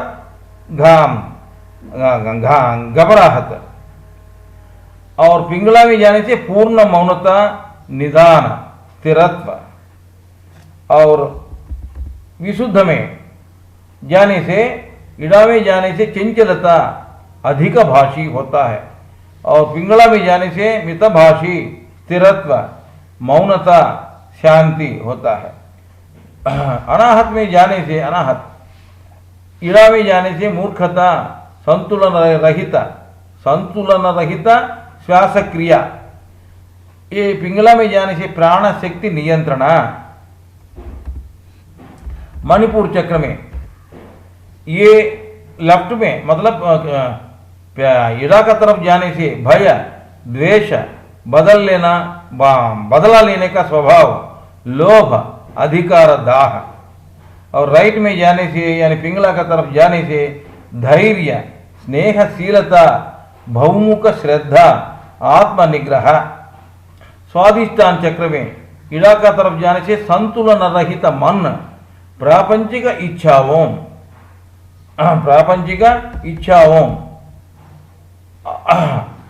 घबराहट, और पिंगला में जाने से पूर्ण मौनता, निदान, स्थिरत्व, और विशुद्ध में जाने से, ईड़ा में जाने से चंचलता, अधिक भाषी होता है, और पिंगला में जाने से मितभाषी, स्थिरत्व, मौनता, शांति होता है। अनाहत में जाने से अनाहत, ईड़ा में जाने से मूर्खता, संतुलन रहित श्वास क्रिया। ये पिंगला में जाने से प्राण शक्ति नियंत्रण। मणिपुर चक्र में ये लेफ्ट में मतलब ईड़ा का तरफ जाने से भय, द्वेष, बदला लेने का स्वभाव, लोभ, अधिकार, दाह, और राइट में जाने से यानी पिंगला का तरफ जाने से धैर्य, स्नेहशीलता, बहुमुख श्रद्धा, आत्मनिग्रह। स्वादिष्टान चक्र में ईड़ा का तरफ जाने से संतुलन रहित मन, प्रापंचिक इच्छाओं,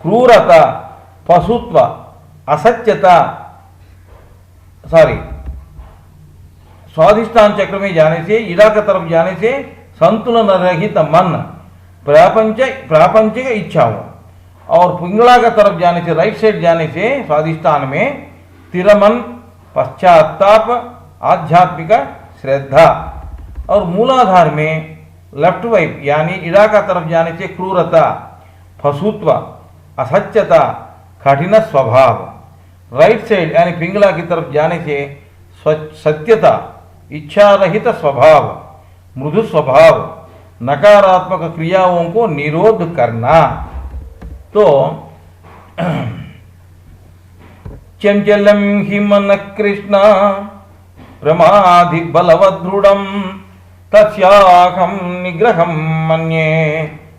क्रूरता, पशुत्व, असत्यता, स्वादिष्टान चक्र में जाने से, ईड़ा का तरफ जाने से संतुलन रहित मन, प्रापंचिक इच्छाओं, और पिंगला का तरफ जाने से, राइट साइड जाने से स्वादिष्टान में तिरमन, पश्चाताप, आध्यात्मिक श्रद्धा, और मूलाधार में लेफ्ट वाइप यानी ईड़ा का तरफ जाने से क्रूरता, फसुत्व, असत्यता, कठिन स्वभाव। राइट साइड यानी पिंगला की तरफ जाने से सत्यता, इच्छा रहित स्वभाव, मृदु स्वभाव, नकारात्मक क्रियाओं को निरोध करना। तो चंचलम हि मन कृष्ण प्रमाधि बलवदृढ़ं तस्याहं निग्रहं मन्ये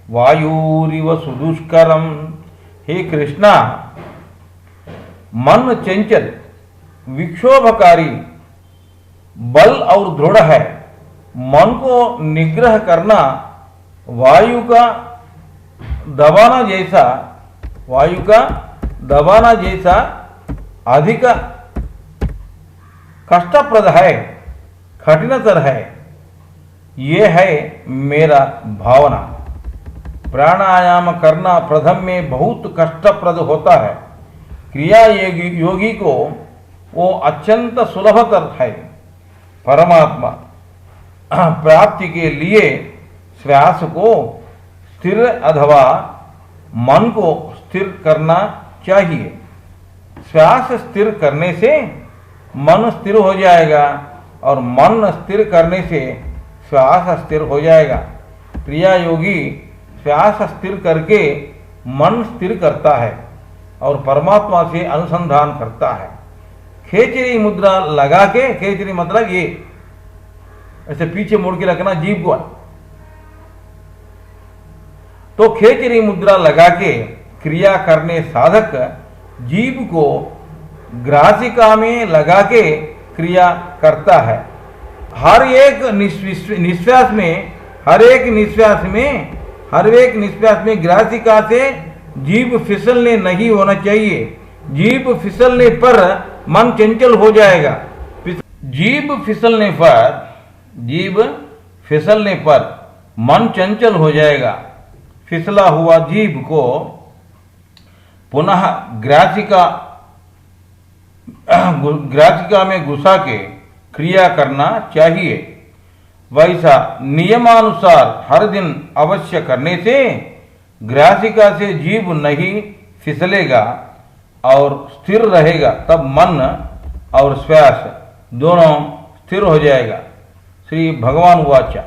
वायुरिव सुदुष्करम। हे कृष्णा, मन चंचल, विक्षोभकारी, बल और दृढ़ है। मन को निग्रह करना वायु का दबाना जैसा अधिक कष्टप्रद है, कठिनतर है। ये है मेरा भावना। प्राणायाम करना प्रथम में बहुत कष्टप्रद होता है। क्रिया योगी को वो अत्यंत सुलभतर है। परमात्मा प्राप्ति के लिए श्वास को स्थिर अथवा मन को स्थिर करना चाहिए। श्वास स्थिर करने से मन स्थिर हो जाएगा और मन स्थिर करने से श्वास स्थिर हो जाएगा। क्रिया योगी श्वास स्थिर करके मन स्थिर करता है और परमात्मा से अनुसंधान करता है। खेचरी मुद्रा लगा के, खेचरी मतलब ये ऐसे पीछे मुड़ के रखना जीभ को, तो खेचरी मुद्रा लगा के क्रिया करने साधक जीभ को ग्रासिका में लगा के क्रिया करता है। हर एक निश्वास में ग्रासिका से जीभ फिसलने नहीं होना चाहिए। जीभ फिसलने पर मन चंचल हो जाएगा। जीभ फिसलने पर मन चंचल हो जाएगा। फिसला हुआ जीभ को पुनः ग्रासिका ग्रासिका में घुसा के क्रिया करना चाहिए। वैसा नियमानुसार हर दिन अवश्य करने से ग्रासिका से जीभ नहीं फिसलेगा और स्थिर रहेगा, तब मन और श्वास दोनों स्थिर हो जाएगा। श्री भगवान उवाच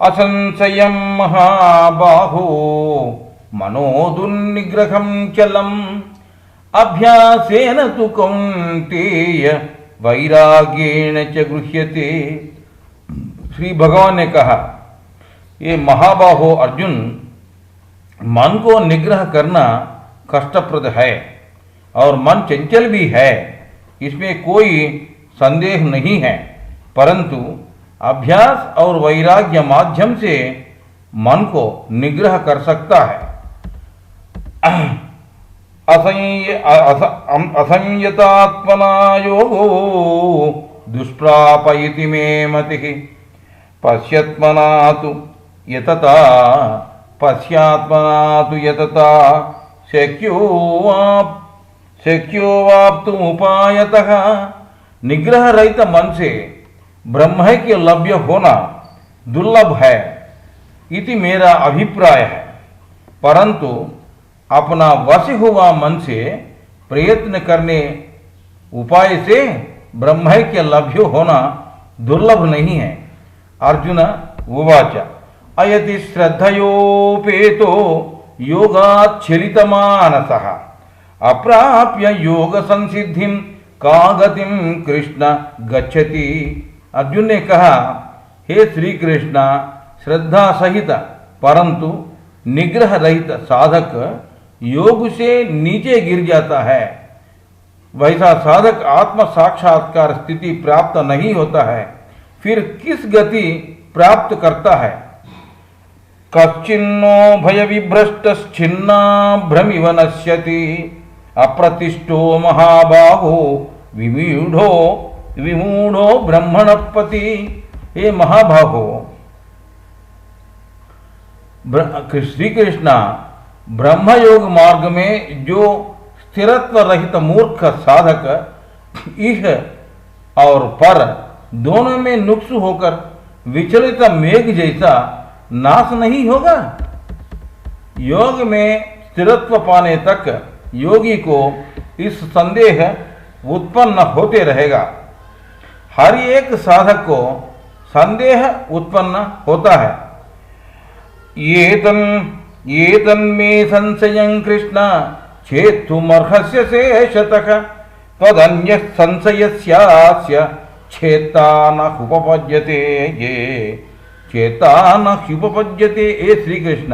असंशयं महाबाहो मनो दुर्निग्रहं चलम् अभ्यासेन तु कौन्तेय वैराग्येण च गृह्यते। श्री भगवान ने कहा, ये महाबाहो अर्जुन, मन को निग्रह करना कष्टप्रद है और मन चंचल भी है, इसमें कोई संदेह नहीं है, परंतु अभ्यास और वैराग्य माध्यम से मन को निग्रह कर सकता है। असंयतात्मना योगो दुष्प्रापयति मे मतिः पश्यात्मना तु यतता शक्यो वाप्तुमुपायतः। निग्रह रहित मन से ब्रह्म के लभ्य होना दुर्लभ है इति मेरा अभिप्राय है, परंतु अपना वश हुआ मन से प्रयत्न करने उपाय से ब्रह्म के लभ्य होना दुर्लभ नहीं है। अर्जुन उवाच अयति श्रद्धयोपेतो योगाच्छलितमानसः अप्राप्य योग संसिद्धिं का गतिं कृष्ण गच्छति। अर्जुन ने कहा, हे श्री कृष्ण, श्रद्धा सहित परंतु निग्रह रहित साधक योग से नीचे गिर जाता है। वैसा साधक आत्म साक्षात्कार स्थिति प्राप्त नहीं होता है, फिर किस गति प्राप्त करता है। कश्चिन्नो भय विभ्रष्टश्चिन्ना भ्रमिव नश्यति अप्रतिष्ठो महाबाहो विमूढ़ो ब्रह्मणपति। हे महाबाहो, श्री कृष्णा, ब्रह्मयोग मार्ग में जो स्थिरत्व रहित मूर्ख साधक इह और पर दोनों में नुक्स होकर विचलित मेघ जैसा नाश नहीं होगा। योग में स्थिरत्व पाने तक योगी को इस संदेह उत्पन्न होते रहेगा। हर एक साधक को संदेह उत्पन्न होता है। ये तन्मे संशयं कृष्ण छेत्तुमर्हस्य शेषतः तदन्य संशयस्यास्य छेत्ता न उपपद्यते ये चेता न उपपद्यते। ए श्री कृष्ण,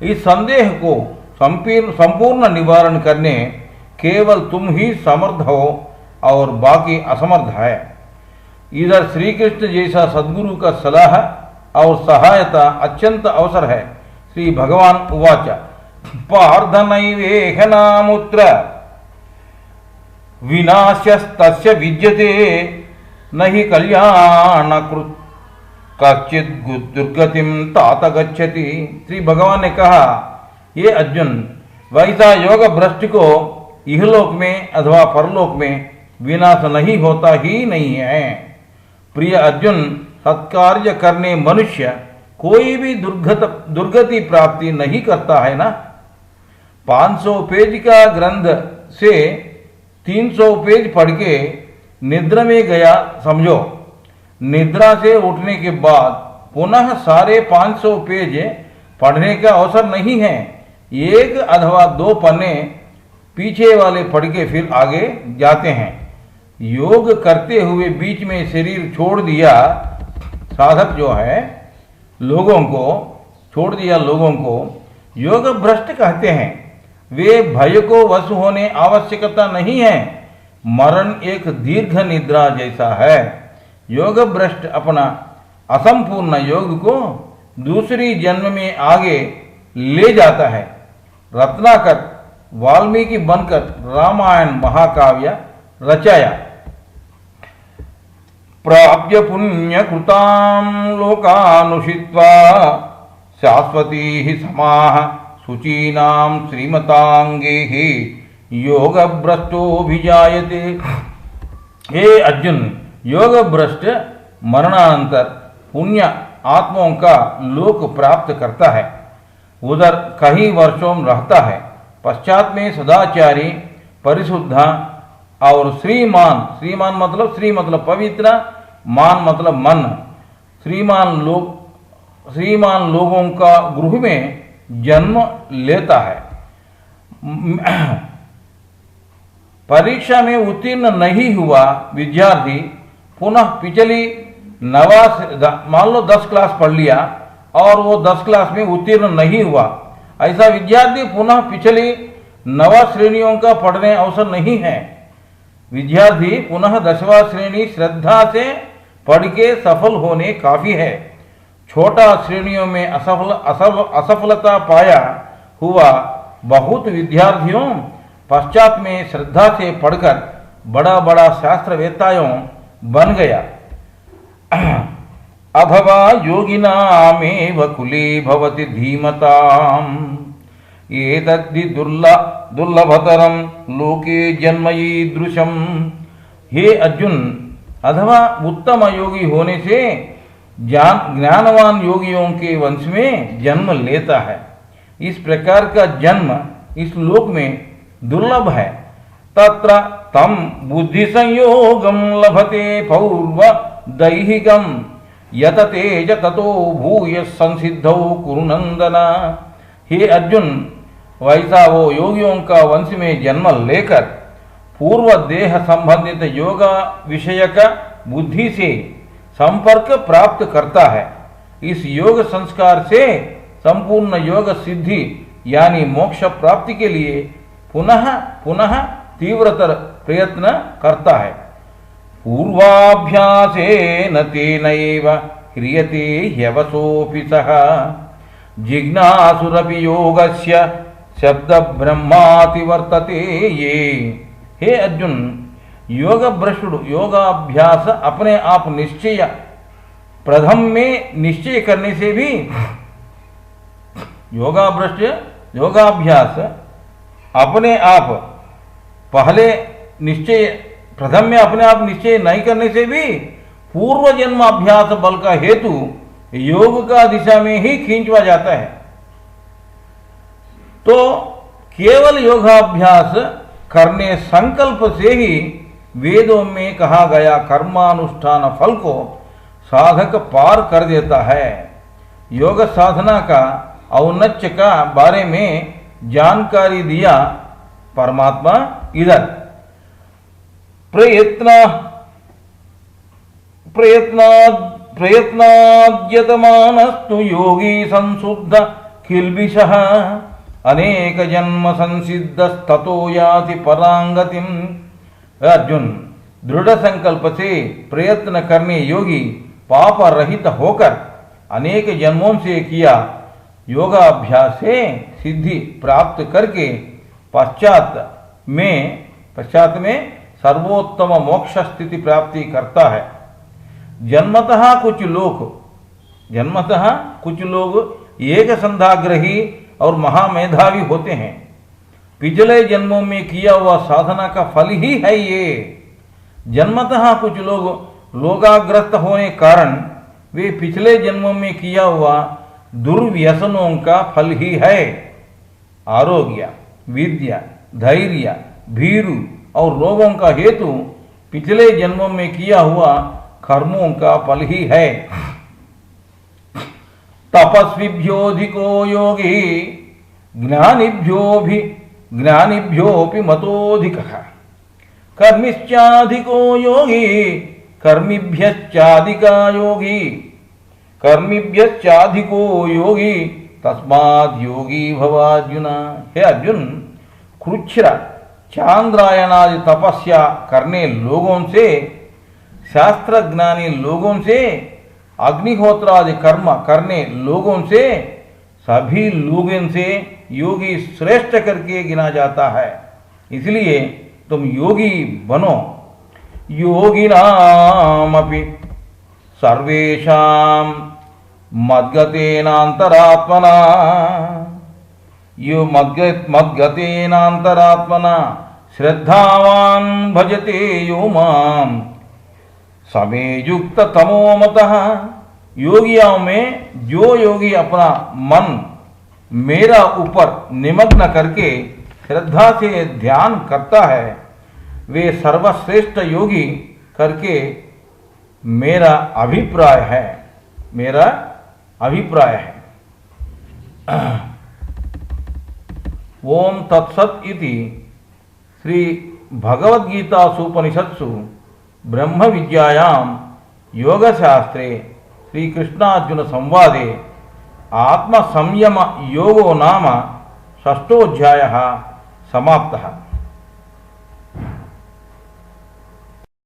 इस संदेह को संपूर्ण निवारण करने केवल तुम ही समर्थ हो और बाकी असमर्थ है। इधर श्री कृष्ण जैसा सद्गुरु का सलाह और सहायता अत्यंत अवसर है। श्री भगवान उवाच पार्थ नैवेह नामुत्र विनाश्यस्तस्य विद्यते नहि कल्याणकृत् कश्चित् दुर्गतिं तात गच्छति। श्री भगवान ने कहा, ये अर्जुन, वैसा योग भ्रष्ट को इहलोक में अथवा परलोक में विनाश नहीं होता ही नहीं है। प्रिय अर्जुन, सत्कार्य करने मनुष्य कोई भी दुर्गति प्राप्ति नहीं करता है ना। 500 पेज का ग्रंथ से 300 पेज पढ़ के निद्रा में गया समझो। निद्रा से उठने के बाद पुनः सारे 500 पेज पढ़ने का अवसर नहीं है। एक अथवा दो पन्ने पीछे वाले पढ़ के फिर आगे जाते हैं। योग करते हुए बीच में शरीर छोड़ दिया साधक जो है, लोगों को छोड़ दिया, लोगों को योग भ्रष्ट कहते हैं। वे भय को वश होने आवश्यकता नहीं है। मरण एक दीर्घ निद्रा जैसा है। योग भ्रष्ट अपना असंपूर्ण योग को दूसरी जन्म में आगे ले जाता है। रत्नाकर वाल्मीकि बनकर रामायण महाकाव्य रचाया। प्राप्य पुण्य कृतां लोकानुषित्वा शाश्वती समाः शुचीनां श्रीमतांगे योग भ्रष्टोभिजायते। हे अर्जुन, योग भ्रष्ट मरणानंतर पुण्य आत्माओं का लोक प्राप्त करता है, उधर कई वर्षों रहता है, पश्चात में सदाचारी, परिशुद्ध और श्रीमान, श्रीमान मतलब श्री मतलब पवित्र, मान मतलब मन, श्रीमान लोगों का गृह में जन्म लेता है। परीक्षा में उत्तीर्ण नहीं हुआ विद्यार्थी पुनः पिछली मान लो 10 क्लास पढ़ लिया और वो 10 क्लास में उत्तीर्ण नहीं हुआ, ऐसा विद्यार्थी पुनः पिछली 9 श्रेणियों का पढ़ने अवसर नहीं है। विद्यार्थी पुनः 10वां श्रेणी श्रद्धा से पढ़ के सफल होने काफी है। छोटा श्रेणियों में असफलता पाया हुआ बहुत विद्यार्थियों पश्चात में श्रद्धा से पढ़कर बड़ा बड़ा शास्त्रवेत्ताओं बन गया। अथवा योगिनामेव कुले भवति धीमताम् एतद्धि दुर्लभतरं लोके जन्म ईदृशम्। हे अर्जुन, अथवा उत्तम योगी होने से ज्ञानवान योगियों के वंश में जन्म लेता है। इस प्रकार का जन्म इस लोक में दुर्लभ है। तत्र तम बुद्धि संयोगम लभते पौर्व दैहिकम यत तेज ततो भूय संसिद्धौ कुरुनंदन। हे अर्जुन, वैसा वो योगियों का वंश में जन्म लेकर पूर्व देह संबंधित योग विषयक बुद्धि से संपर्क प्राप्त करता है। इस योग संस्कार से संपूर्ण योग सिद्धि यानी मोक्ष प्राप्ति के लिए पुनः पुनः तीव्रतर प्रयत्न करता है। पूर्वाभ्यासेन तेनैव क्रियते ह्यवसोऽपि सः जिज्ञासुरपि योगस्य शब्द ब्रह्माति वर्तते ये। हे अर्जुन, योग भ्रष्टुడు योगाभ्यास अपने आप निश्चय प्रथम में निश्चय करने से भी योगाभ्यास अपने आप पहले निश्चय प्रथम में अपने आप निश्चय नहीं करने से भी पूर्व जन्म अभ्यास बल का हेतु योग का दिशा में ही खींचवा जाता है। तो केवल योगाभ्यास करने संकल्प से ही वेदों में कहा गया कर्मानुष्ठान फल को साधक पार कर देता है। योग साधना का औन्नत्य का बारे में जानकारी दिया परमात्मा इधर प्रयत्नाद्यतमानस्तु योगी संशुद्ध किल्बिषः अनेक जन्म संसिद्धस्ततो याति परांगतिम। अर्जुन, दृढ़ संकल्प से प्रयत्न करने योगी पाप रहित होकर अनेक जन्मों से किया योगाभ्यास से सिद्धि प्राप्त करके पश्चात में सर्वोत्तम मोक्ष स्थिति प्राप्ति करता है। जन्मतः कुछ लोग एक संधाग्रही और महामेधावी होते हैं। पिछले जन्मों में किया हुआ साधना का फल ही है ये। जन्मतः कुछ लोग लोगाग्रस्त होने कारण वे पिछले जन्मों में किया हुआ दुर्व्यसनों का फल ही है। आरोग्य, विद्या, धैर्य, भीरु और रोगों का हेतु पिछले जन्मों में किया हुआ कर्मों का फल ही है। तपस्विभ्योऽधिको योगी ज्ञानिभ्योऽपि मतोऽधिकः कर्मिश्चाधिको योगी कर्मिभ्यश्चाधिको योगी तस्माद् योगी भव अर्जुन। हे अर्जुन, कृच्छ्र चांद्रायणादि तपस्या करने लोगों से, शास्त्र ज्ञानी लोगों से, अग्निहोत्रादि कर्म करने लोगों से, सभी लोगों से योगी श्रेष्ठ करके गिना जाता है। इसलिए तुम योगी बनो। योगिनामपि सर्वेषां मद्गतेनान्तरात्मना श्रद्धावान भजते यो माम समे युक्त तमो मतः। योगियों में जो योगी अपना मन मेरा ऊपर निमग्न करके श्रद्धा से ध्यान करता है, वे सर्वश्रेष्ठ योगी करके मेरा अभिप्राय है, मेरा अभिप्राय है। ओम तत्सत् इति श्री भगवद्गीतासूपनिषत्सु ब्रह्म विद्यायां योगशास्त्रे श्री कृष्णार्जुन संवादे आत्म संयम योगो नाम षष्ठोऽध्यायः समाप्तः।